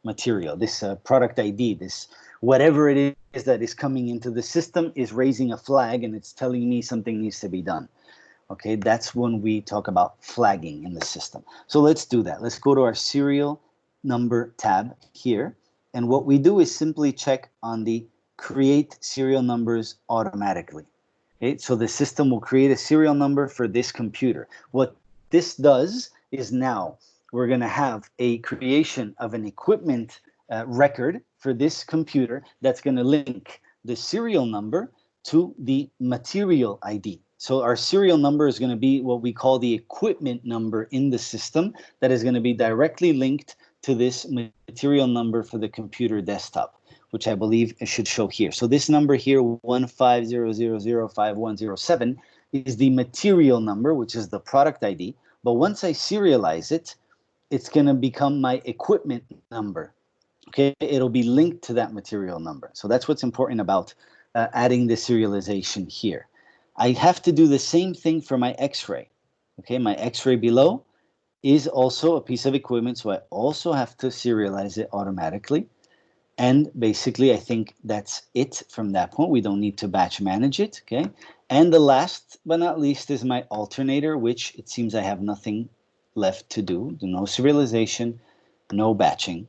material, this product ID, this whatever it is that is coming into the system is raising a flag, and it's telling me something needs to be done. Okay, that's when we talk about flagging in the system. So let's do that. Let's go to our serial number tab here. And what we do is simply check on the create serial numbers automatically. Okay, so the system will create a serial number for this computer. What this does is now we're going to have a creation of an equipment record for this computer that's going to link the serial number to the material ID. So our serial number is going to be what we call the equipment number in the system that is going to be directly linked to this material number for the computer desktop, which I believe it should show here. So this number here, 15005107, is the material number, which is the product ID. But once I serialize it, it's going to become my equipment number. Okay, it'll be linked to that material number. So that's what's important about adding the serialization here. I have to do the same thing for my X-ray. Okay, my X-ray below is also a piece of equipment, so I also have to serialize it automatically. And basically, I think that's it from that point. We don't need to batch manage it, okay? And the last but not least is my alternator, which it seems I have nothing left to do. No serialization, no batching.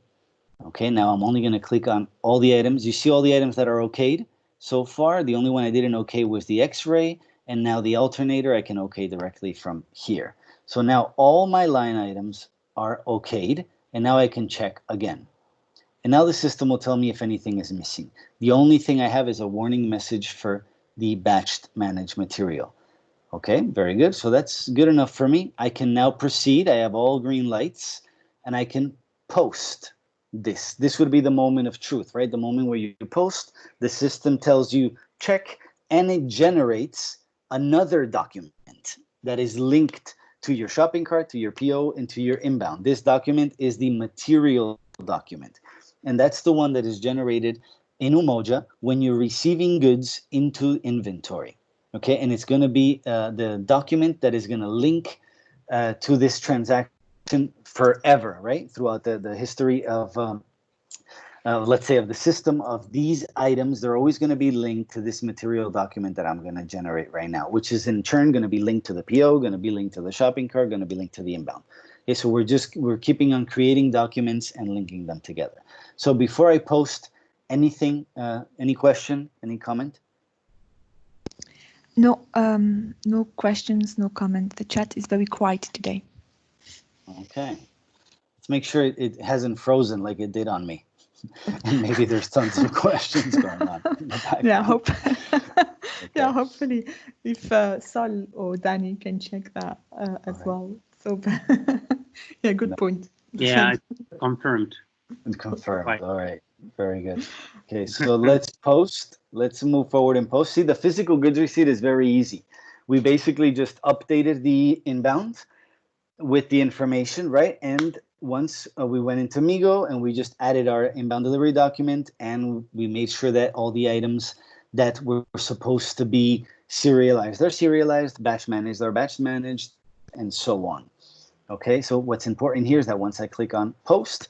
Okay, now I'm only going to click on all the items. You see all the items that are okayed so far. The only one I didn't okay was the X-ray, and now the alternator I can okay directly from here. So now all my line items are okayed, and now I can check again. And now the system will tell me if anything is missing. The only thing I have is a warning message for the batched managed material. Okay, very good. So that's good enough for me. I can now proceed. I have all green lights, and I can post this. This would be the moment of truth, right? The moment where you post, the system tells you check, and it generates another document that is linked to your shopping cart, to your PO, and to your inbound. This document is the material document. And that's the one that is generated in Umoja when you're receiving goods into inventory. Okay, and it's going to be the document that is going to link to this transaction forever, right? Throughout the history of, let's say, of the system of these items, they're always going to be linked to this material document that I'm going to generate right now, which is in turn going to be linked to the PO, going to be linked to the shopping cart, going to be linked to the inbound. Okay, so we're keeping on creating documents and linking them together. So before I post anything, any question, any comment? No, no questions, no comment. The chat is very quiet today. Okay. Let's make sure it hasn't frozen like it did on me. And maybe there's tons of questions going on in the background. Yeah, Okay. yeah, hopefully if Sol or Danny can check that as well. So yeah, good point. Yeah, confirmed. Confirmed. Right. All right. Very good. Okay, so let's post. Let's move forward and post. See, the physical goods receipt is very easy. We basically just updated the inbound with the information, right? And once we went into Migo and we just added our inbound delivery document, and we made sure that all the items that were supposed to be serialized are serialized, batch managed are batch managed, and so on. Okay, so what's important here is that once I click on post,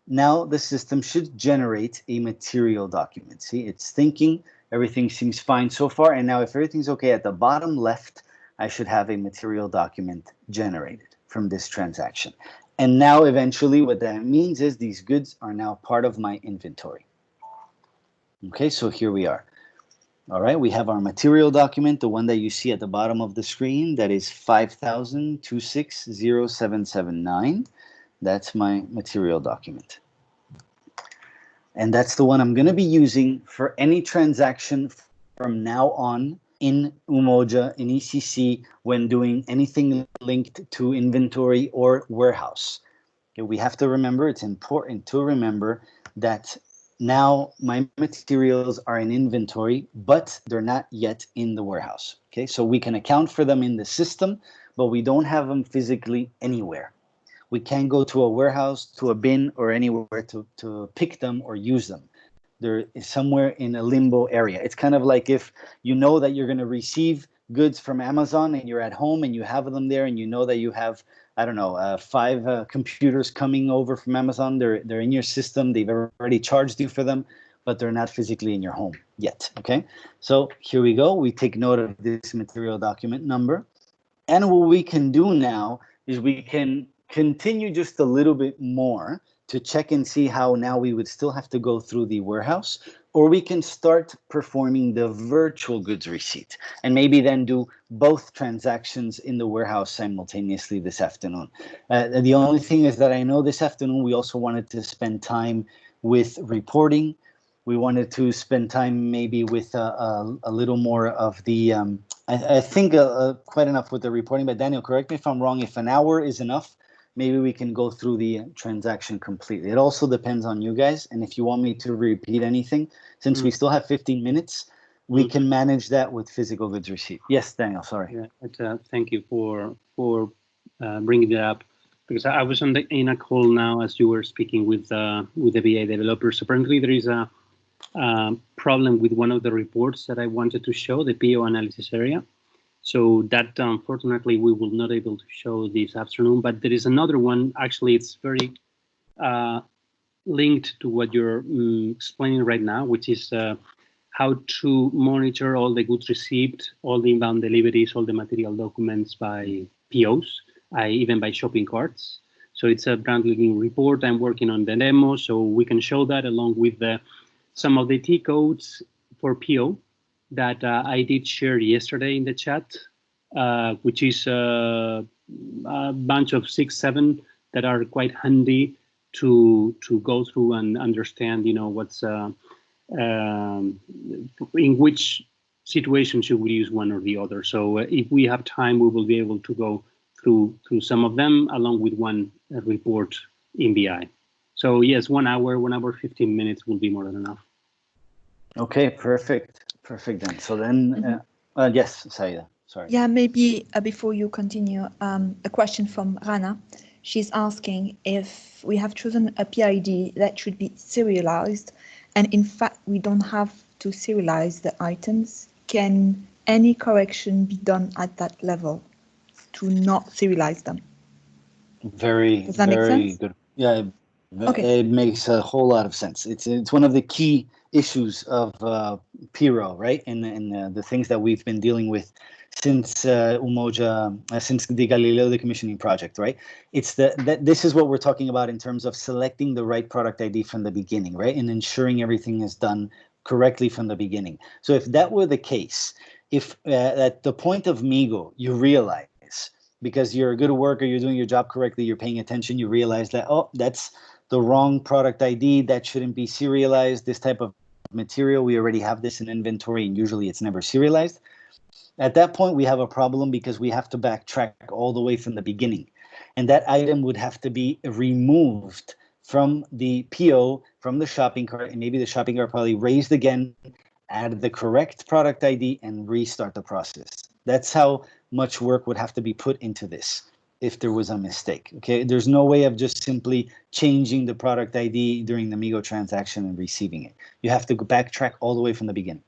now the system should generate a material document. See, it's thinking, everything seems fine so far, and now if everything's okay at the bottom left, I should have a material document generated from this transaction. And now eventually what that means is these goods are now part of my inventory. Okay, so here we are. All right, we have our material document, the one that you see at the bottom of the screen, that is 5,026,0779. That's my material document. And that's the one I'm going to be using for any transaction from now on in Umoja, in ECC, when doing anything linked to inventory or warehouse. Okay, we have to remember, it's important to remember that now my materials are in inventory, but they're not yet in the warehouse. Okay, so we can account for them in the system, but we don't have them physically anywhere. We can't go to a warehouse, to a bin, or anywhere to pick them or use them. They're somewhere in a limbo area. It's kind of like if you know that you're going to receive goods from Amazon and you're at home and you have them there and you know that you have, I don't know, 5 computers coming over from Amazon. They're in your system. They've already charged you for them, but they're not physically in your home yet. Okay, so here we go. We take note of this material document number. And what we can do now is we can continue just a little bit more to check and see how now we would still have to go through the warehouse, or we can start performing the virtual goods receipt and maybe then do both transactions in the warehouse simultaneously this afternoon. The only thing is that I know this afternoon we also wanted to spend time with reporting. We wanted to spend time maybe with a little more of the, I think quite enough with the reporting, but Daniel, correct me if I'm wrong, if an hour is enough, maybe we can go through the transaction completely. It also depends on you guys, and if you want me to repeat anything, since we still have 15 minutes, we can manage that with physical goods received. Yes, Daniel, sorry. Yeah, thank you for bringing it up, because I was in a call now as you were speaking with the VA developers. Apparently, there is a problem with one of the reports that I wanted to show, the PO analysis area. So that unfortunately we will not able to show this afternoon. But there is another one. Actually, it's very linked to what you're explaining right now, which is how to monitor all the goods received, all the inbound deliveries, all the material documents by POs, even by shopping carts. So it's a brand linking report. I'm working on the demo, so we can show that along with some of the T codes for PO that I did share yesterday in the chat, which is a bunch of 6-7 that are quite handy to go through and understand, what's in which situation should we use one or the other. So if we have time, we will be able to go through some of them along with one report in BI. So yes, 1 hour, 15 minutes will be more than enough. Okay, perfect then. So then, yes, Saida, sorry. Yeah, maybe before you continue, a question from Rana. She's asking if we have chosen a PID that should be serialized, and in fact we don't have to serialize the items. Can any correction be done at that level to not serialize them? Does that make sense? Good. Yeah, okay. It makes a whole lot of sense. It's one of the key issues of PIRO, right? And the things that we've been dealing with since Umoja, since the Galileo decommissioning project, right? It's this is what we're talking about in terms of selecting the right product ID from the beginning, right? And ensuring everything is done correctly from the beginning. So if that were the case, if at the point of MIGO, you realize, because you're a good worker, you're doing your job correctly, you're paying attention, you realize that, oh, that's the wrong product ID, that shouldn't be serialized, this type of material, we already have this in inventory, and usually it's never serialized. At that point, we have a problem because we have to backtrack all the way from the beginning. And that item would have to be removed from the PO, from the shopping cart, and maybe the shopping cart probably raised again, add the correct product ID, and restart the process. That's how much work would have to be put into this if there was a mistake. Okay, there's no way of just simply changing the product ID during the MIGO transaction and receiving it. You have to go backtrack all the way from the beginning.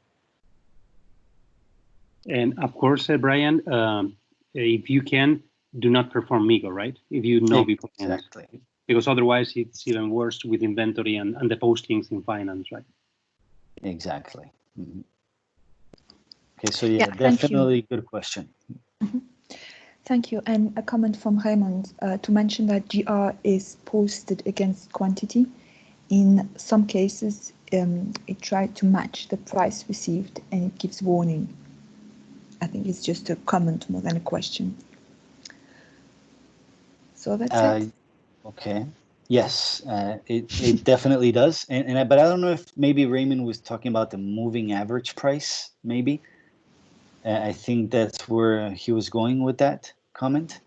And of course, Brian, if you can, do not perform MIGO, right? If you know beforehand. Exactly. Because otherwise it's even worse with inventory and the postings in finance, right? Exactly. Mm-hmm. Okay, so yeah, definitely good question. Mm-hmm. Thank you. And a comment from Raymond to mention that GR is posted against quantity. In some cases, it tried to match the price received and it gives warning. I think it's just a comment more than a question. So that's it. Okay. Yes, it definitely does. But I don't know if maybe Raymond was talking about the moving average price, maybe. I think that's where he was going with that comment.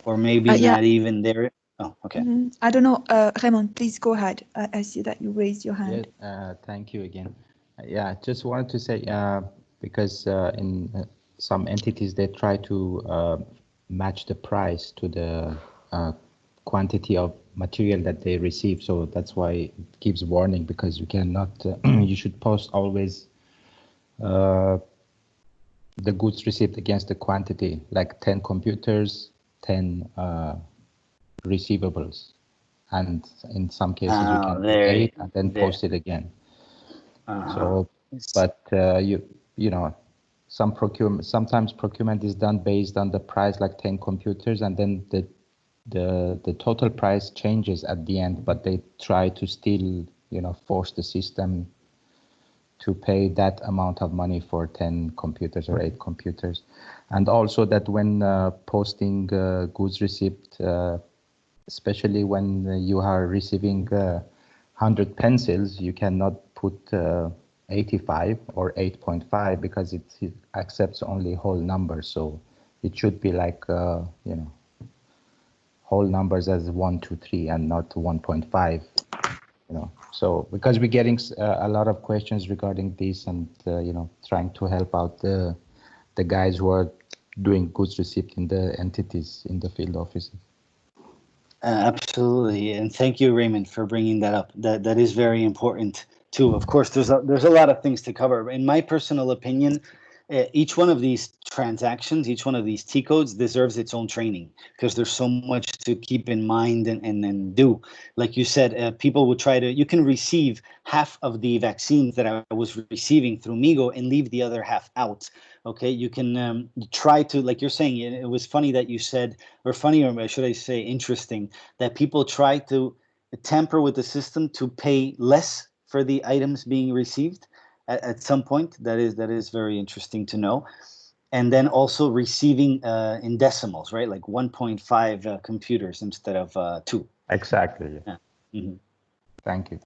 Or maybe not even there. Oh, okay. Mm-hmm. I don't know. Raymond, please go ahead. I see that you raised your hand. Yeah, thank you again. Yeah, just wanted to say, because in some entities, they try to match the price to the quantity of material that they receive. So that's why it gives warning, because you cannot, you should post always the goods received against the quantity, like 10 computers, 10 receivables. And in some cases you can do 8 and then post it again. So, but you know, sometimes procurement is done based on the price, like 10 computers, and then the total price changes at the end, but they try to still, you know, force the system to pay that amount of money for 10 computers or 8 computers. And also that when posting goods received, especially when you are receiving 100 pencils, you cannot put 85 or 8.5 because it accepts only whole numbers. So it should be like, you know, whole numbers as 1, 2, 3 and not 1.5. So because we're getting a lot of questions regarding this, and trying to help out the guys who are doing goods receipt in the entities in the field offices. Absolutely, and thank you, Raymond, for bringing that up. That is very important too. Of course, there's a lot of things to cover. In my personal opinion, each one of these transactions, each one of these T codes deserves its own training, because there's so much to keep in mind and do. Like you said, people will try to, you can receive half of the vaccines that I was receiving through Migo and leave the other half out. Okay, you can try to, like you're saying, it was funny that you said, or funny, or should I say interesting, that people try to tamper with the system to pay less for the items being received at some point. That is very interesting to know. And then also receiving in decimals, right? Like 1.5 computers instead of 2. Exactly. Yeah. Mm-hmm. Thank you.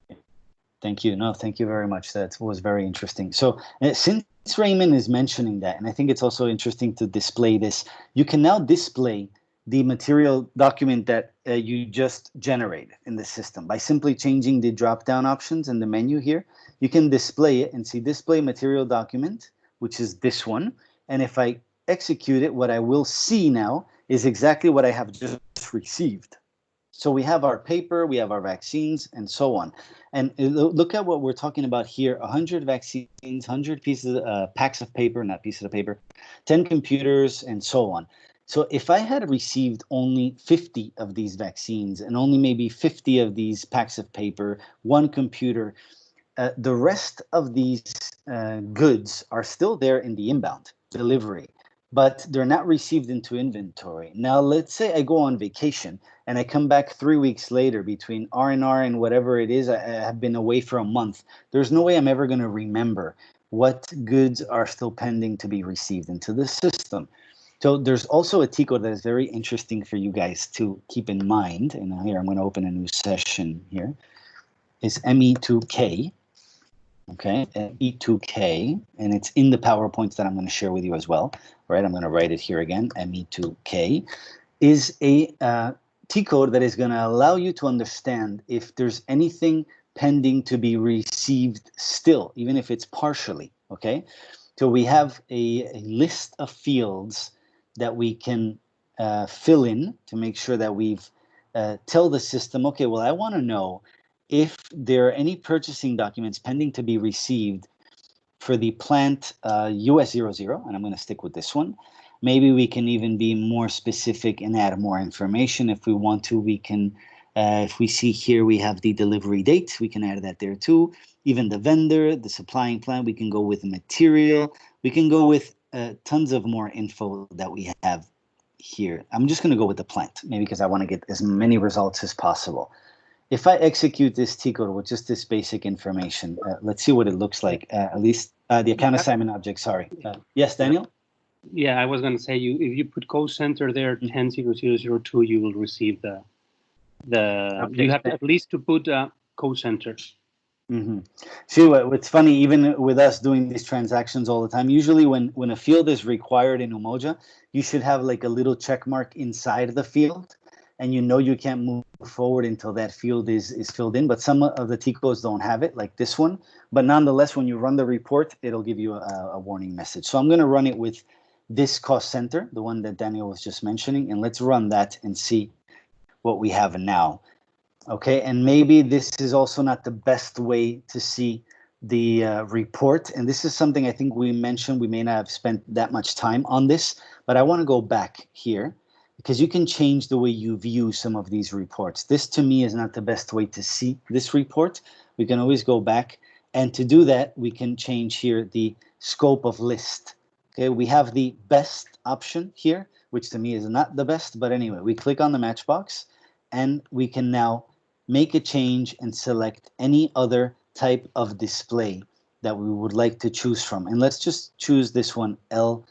Thank you. No, thank you very much. That was very interesting. So since Raymond is mentioning that, and I think it's also interesting to display this, you can now display the material document that you just generated in the system by simply changing the drop-down options in the menu here. You can display it and see display material document, which is this one. And if I execute it, what I will see now is exactly what I have just received. So we have our paper, we have our vaccines, and so on. And look at what we're talking about here: 100 vaccines, 100 pieces, packs of paper, not pieces of paper, 10 computers, and so on. So if I had received only 50 of these vaccines and only maybe 50 of these packs of paper, 1 computer, the rest of these goods are still there in the inbound delivery, but they're not received into inventory. Now, let's say I go on vacation and I come back 3 weeks later between R&R and whatever it is. I have been away for a month. There's no way I'm ever going to remember what goods are still pending to be received into the system. So there's also a T code that is very interesting for you guys to keep in mind. And here I'm going to open a new session here. Is ME2K. Okay, ME2K, and it's in the PowerPoints that I'm going to share with you as well. All right, I'm going to write it here again. ME2K is a T code that is going to allow you to understand if there's anything pending to be received still, even if it's partially. Okay, so we have a list of fields that we can fill in to make sure that we've tell the system, okay, well, I want to know if there are any purchasing documents pending to be received for the plant US00, and I'm going to stick with this one. Maybe we can even be more specific and add more information if we want to. We can, if we see here, we have the delivery date, we can add that there too. Even the vendor, the supplying plant, we can go with the material. We can go with tons of more info that we have here. I'm just going to go with the plant, maybe because I want to get as many results as possible. If I execute this T code with just this basic information, let's see what it looks like. At least the account assignment object. Sorry. Yes, Daniel. Yeah, I was going to say, if you put code center there 10.0.0.02, you will receive the Okay. You have to, at least to put code center. Mm-hmm. See, what's funny, even with us doing these transactions all the time, usually when a field is required in Umoja, you should have like a little check mark inside the field, and you know you can't move forward until that field is filled in. But some of the T codes don't have it, like this one. But nonetheless, when you run the report, it'll give you a warning message. So I'm going to run it with this cost center, the one that Daniel was just mentioning, and let's run that and see what we have now. Okay, and maybe this is also not the best way to see the report. And this is something I think we mentioned. We may not have spent that much time on this, but I want to go back here, because you can change the way you view some of these reports. This, to me, is not the best way to see this report. We can always go back. And to do that, we can change here the scope of list. Okay, we have the best option here, which to me is not the best. But anyway, we click on the matchbox, and we can now make a change and select any other type of display that we would like to choose from. And let's just choose this one, ALV,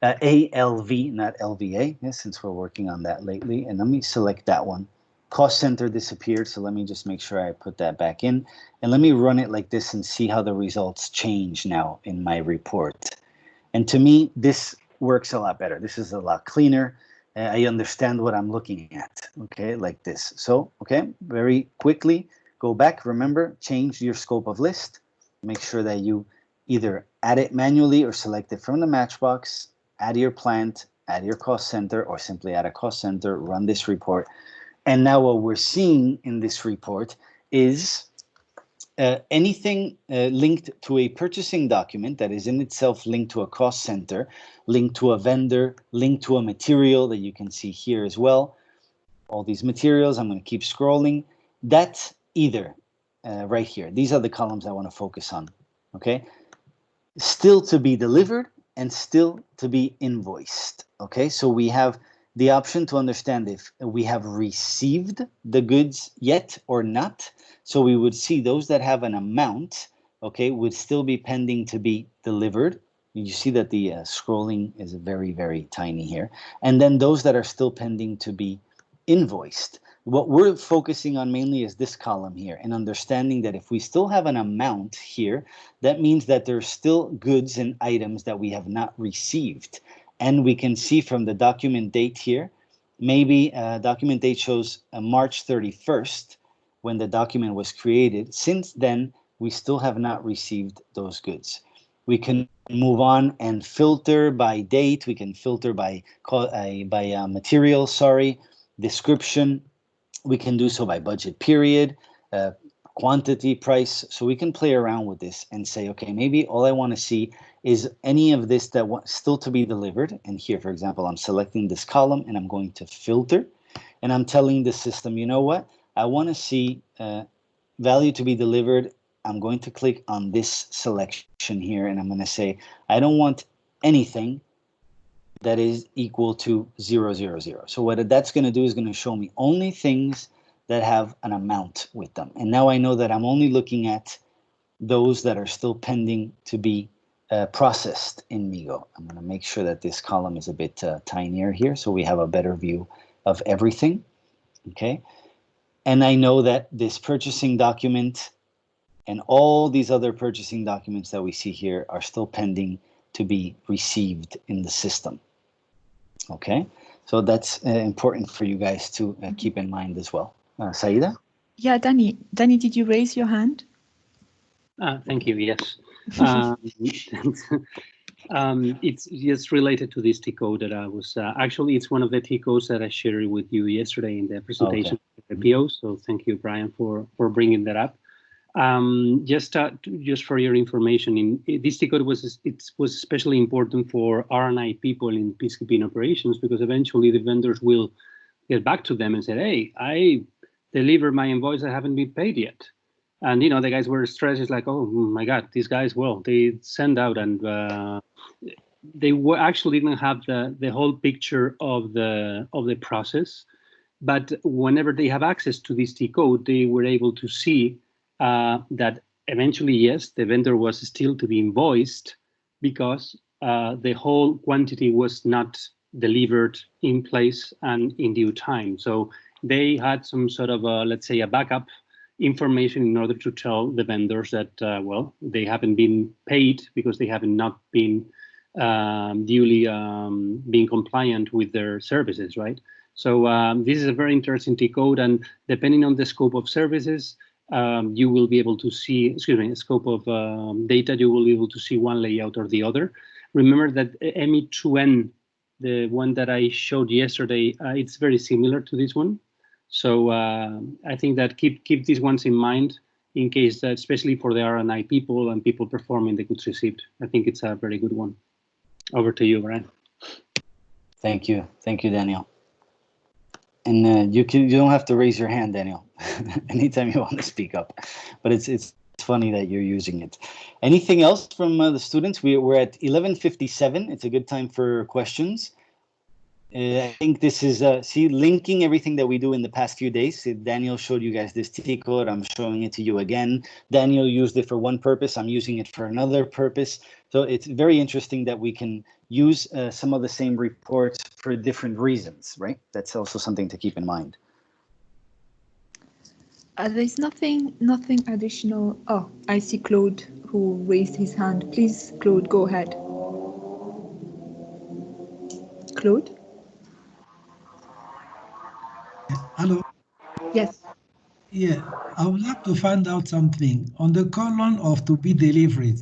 not LVA, since we're working on that lately. And let me select that one. Cost center disappeared, so let me just make sure I put that back in. And let me run it like this and see how the results change now in my report. And to me, this works a lot better. This is a lot cleaner. I understand what I'm looking at, okay, like this. So, okay, very quickly go back, remember, change your scope of list. Make sure that you either add it manually or select it from the matchbox, add your plant, add your cost center, or simply add a cost center, run this report. And now what we're seeing in this report is anything linked to a purchasing document that is in itself linked to a cost center, linked to a vendor, linked to a material that you can see here as well. All these materials, I'm going to keep scrolling. That's either right here. These are the columns I want to focus on. Okay, still to be delivered and still to be invoiced. Okay, so we have the option to understand if we have received the goods yet or not. So we would see those that have an amount, okay, would still be pending to be delivered. You see that the scrolling is very, very tiny here. And then those that are still pending to be invoiced. What we're focusing on mainly is this column here, and understanding that if we still have an amount here, that means that there's still goods and items that we have not received. And we can see from the document date here, maybe document date shows March 31st when the document was created. Since then, we still have not received those goods. We can move on and filter by date. We can filter by material, description. We can do so by budget period, quantity, price. So we can play around with this and say, okay, maybe all I want to see is any of this that still to be delivered. And here, for example, I'm selecting this column and I'm going to filter. And I'm telling the system, you know what? I want to see value to be delivered. I'm going to click on this selection here and I'm going to say, I don't want anything that is equal to 000. So what that's going to do is going to show me only things that have an amount with them. And now I know that I'm only looking at those that are still pending to be processed in Migo. I'm going to make sure that this column is a bit tinier here so we have a better view of everything. Okay. And I know that this purchasing document and all these other purchasing documents that we see here are still pending to be received in the system. Okay, so that's important for you guys to keep in mind as well. Saida? Yeah, Danny, did you raise your hand? Thank you, yes. It's just related to this T-code that I was, actually it's one of the T-codes that I shared with you yesterday in the presentation of the PO, so thank you, Brian, for bringing that up. Just for your information, this T-code was especially important for R&I people in peacekeeping operations because eventually the vendors will get back to them and say, hey, I delivered my invoice, I haven't been paid yet. And, you know, the guys were stressed. It's like, oh, my God, these guys, well, they send out and they actually didn't have the whole picture of the process. But whenever they have access to this T-code, they were able to see that eventually, yes, the vendor was still to be invoiced because the whole quantity was not delivered in place and in due time. So they had some sort of, let's say, a backup information in order to tell the vendors that, well, they haven't been paid because they haven't not been duly being compliant with their services, right? So this is a very interesting T-code, and depending on the scope of services, you will be able to see, scope of data, you will be able to see one layout or the other. Remember that ME2N, the one that I showed yesterday, it's very similar to this one. So I think that keep these ones in mind in case that, especially for the R&I people and people performing the goods received. I think it's a very good one. Over to you, Brian. Thank you, Daniel. And you don't have to raise your hand, Daniel, anytime you want to speak up. But it's funny that you're using it. Anything else from the students? We're at 11:57. It's a good time for questions. I think this is, linking everything that we do in the past few days. Daniel showed you guys this T-code. I'm showing it to you again. Daniel used it for one purpose. I'm using it for another purpose. So it's very interesting that we can use some of the same reports for different reasons, right? That's also something to keep in mind. There's nothing additional. Oh, I see Claude who raised his hand. Please, Claude, go ahead. Claude? Hello. Yes. Yeah, I would like to find out something. On the column of to be delivered,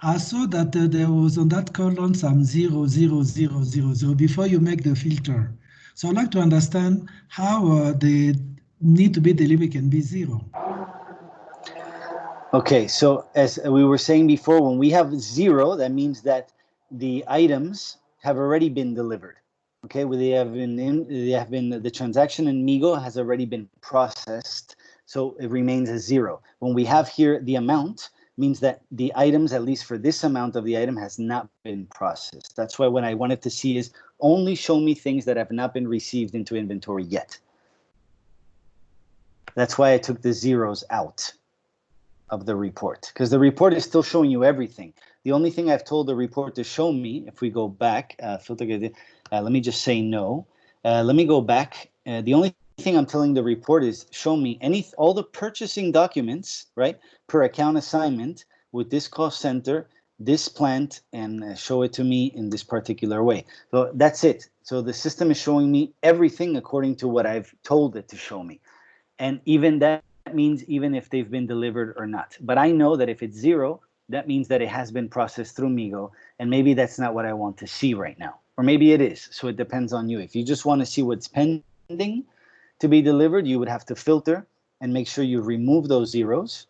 I saw that there was on that column some 00000 before you make the filter. So I'd like to understand how the need to be delivered can be 0. Okay, so as we were saying before, when we have 0, that means that the items have already been delivered. Okay, well, the transaction in Migo has already been processed, so it remains as 0. When we have here the amount, means that the items, at least for this amount of the item, has not been processed. That's why what I wanted to see is only show me things that have not been received into inventory yet. That's why I took the zeros out of the report, because the report is still showing you everything. The only thing I've told the report to show me, if we go back, let me just say no. Let me go back. The only thing I'm telling the report is show me all the purchasing documents, right, per account assignment with this cost center, this plant, and show it to me in this particular way. So that's it. So the system is showing me everything according to what I've told it to show me. And even that means even if they've been delivered or not. But I know that if it's 0, that means that it has been processed through Migo, and maybe that's not what I want to see right now. Or maybe it is, so it depends on you. If you just want to see what's pending to be delivered, you would have to filter and make sure you remove those zeros.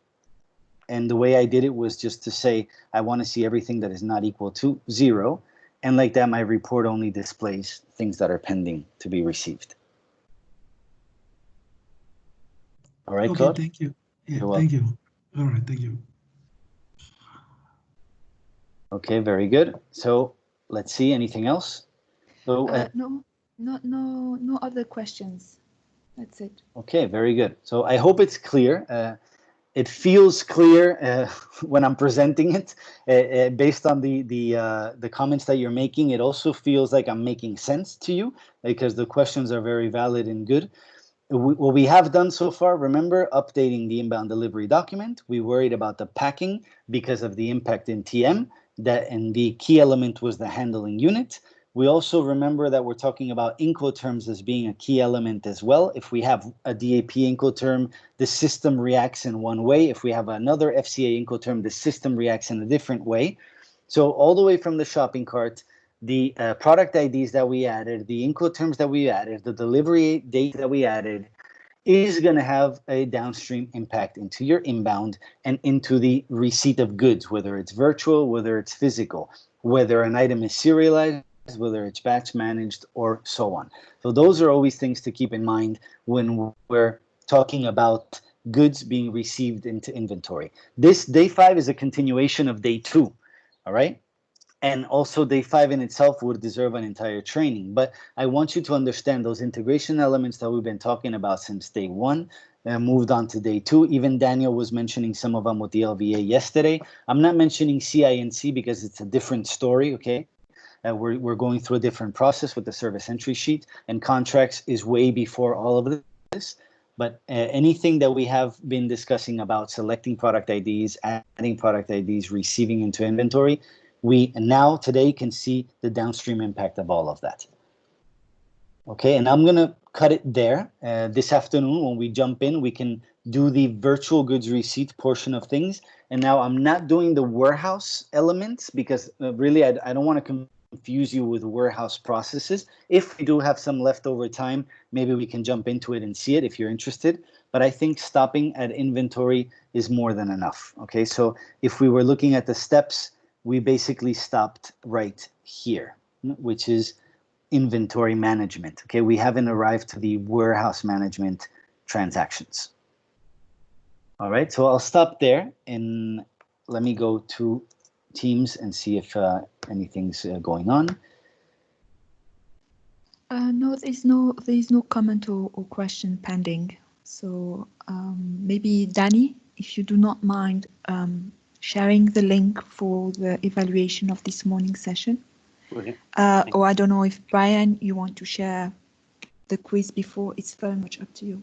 And the way I did it was just to say, I want to see everything that is not equal to 0. And like that, my report only displays things that are pending to be received. All right, Okay, Claude? thank you. Yeah, You're thank you. All right, thank you. Okay, very good. So let's see, anything else? So, No other questions. That's it. okay, very good. So I hope it's clear. It feels clear when I'm presenting it, based on the comments that you're making. It also feels like I'm making sense to you because the questions are very valid and good. What we have done so far, remember, updating the inbound delivery document. We worried about the packing because of the impact in TM, and the key element was the handling unit. We also remember that we're talking about Incoterms as being a key element as well. If we have a DAP Incoterm, the system reacts in one way. If we have another FCA Incoterm, the system reacts in a different way. So all the way from the shopping cart, the product IDs that we added, the Incoterms that we added, the delivery date that we added, is going to have a downstream impact into your inbound and into the receipt of goods, whether it's virtual, whether it's physical, whether an item is serialized, whether it's batch managed, or so on. So those are always things to keep in mind when we're talking about goods being received into inventory. This day 5 is a continuation of day 2, all right? And also day 5 in itself would deserve an entire training. But I want you to understand those integration elements that we've been talking about since day 1, moved on to day 2. Even Daniel was mentioning some of them with the LVA yesterday. I'm not mentioning CINC because it's a different story, okay? We're going through a different process with the service entry sheet, and contracts is way before all of this. But anything that we have been discussing about selecting product IDs, adding product IDs, receiving into inventory, we now today can see the downstream impact of all of that. Okay, and I'm going to cut it there. This afternoon, when we jump in, we can do the virtual goods receipt portion of things. And now I'm not doing the warehouse elements because really I don't want to confuse you with warehouse processes. If we do have some leftover time, maybe we can jump into it and see it if you're interested. But I think stopping at inventory is more than enough. Okay, so if we were looking at the steps, we basically stopped right here, which is inventory management. Okay, we haven't arrived to the warehouse management transactions. All right, so I'll stop there and let me go to Teams and see if anything's going on. No, there's no comment or question pending. So maybe Danny, if you do not mind sharing the link for the evaluation of this morning session. Okay. Or I don't know if Brian, you want to share the quiz before. It's very much up to you.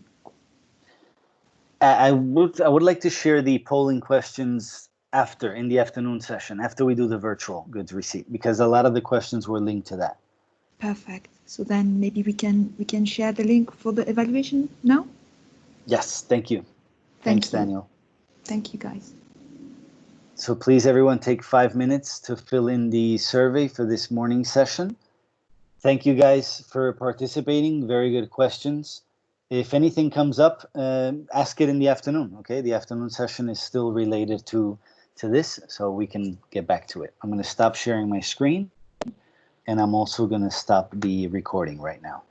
I would like to share the polling questions after, in the afternoon session, after we do the virtual goods receipt, because a lot of the questions were linked to that. Perfect. So then maybe we can share the link for the evaluation now. Yes, thank you. Thank Thanks, you. Daniel. Thank you, guys. So please, everyone, take 5 minutes to fill in the survey for this morning session. Thank you guys for participating. Very good questions. If anything comes up, ask it in the afternoon, okay? The afternoon session is still related to this, so we can get back to it. I'm going to stop sharing my screen, and I'm also going to stop the recording right now.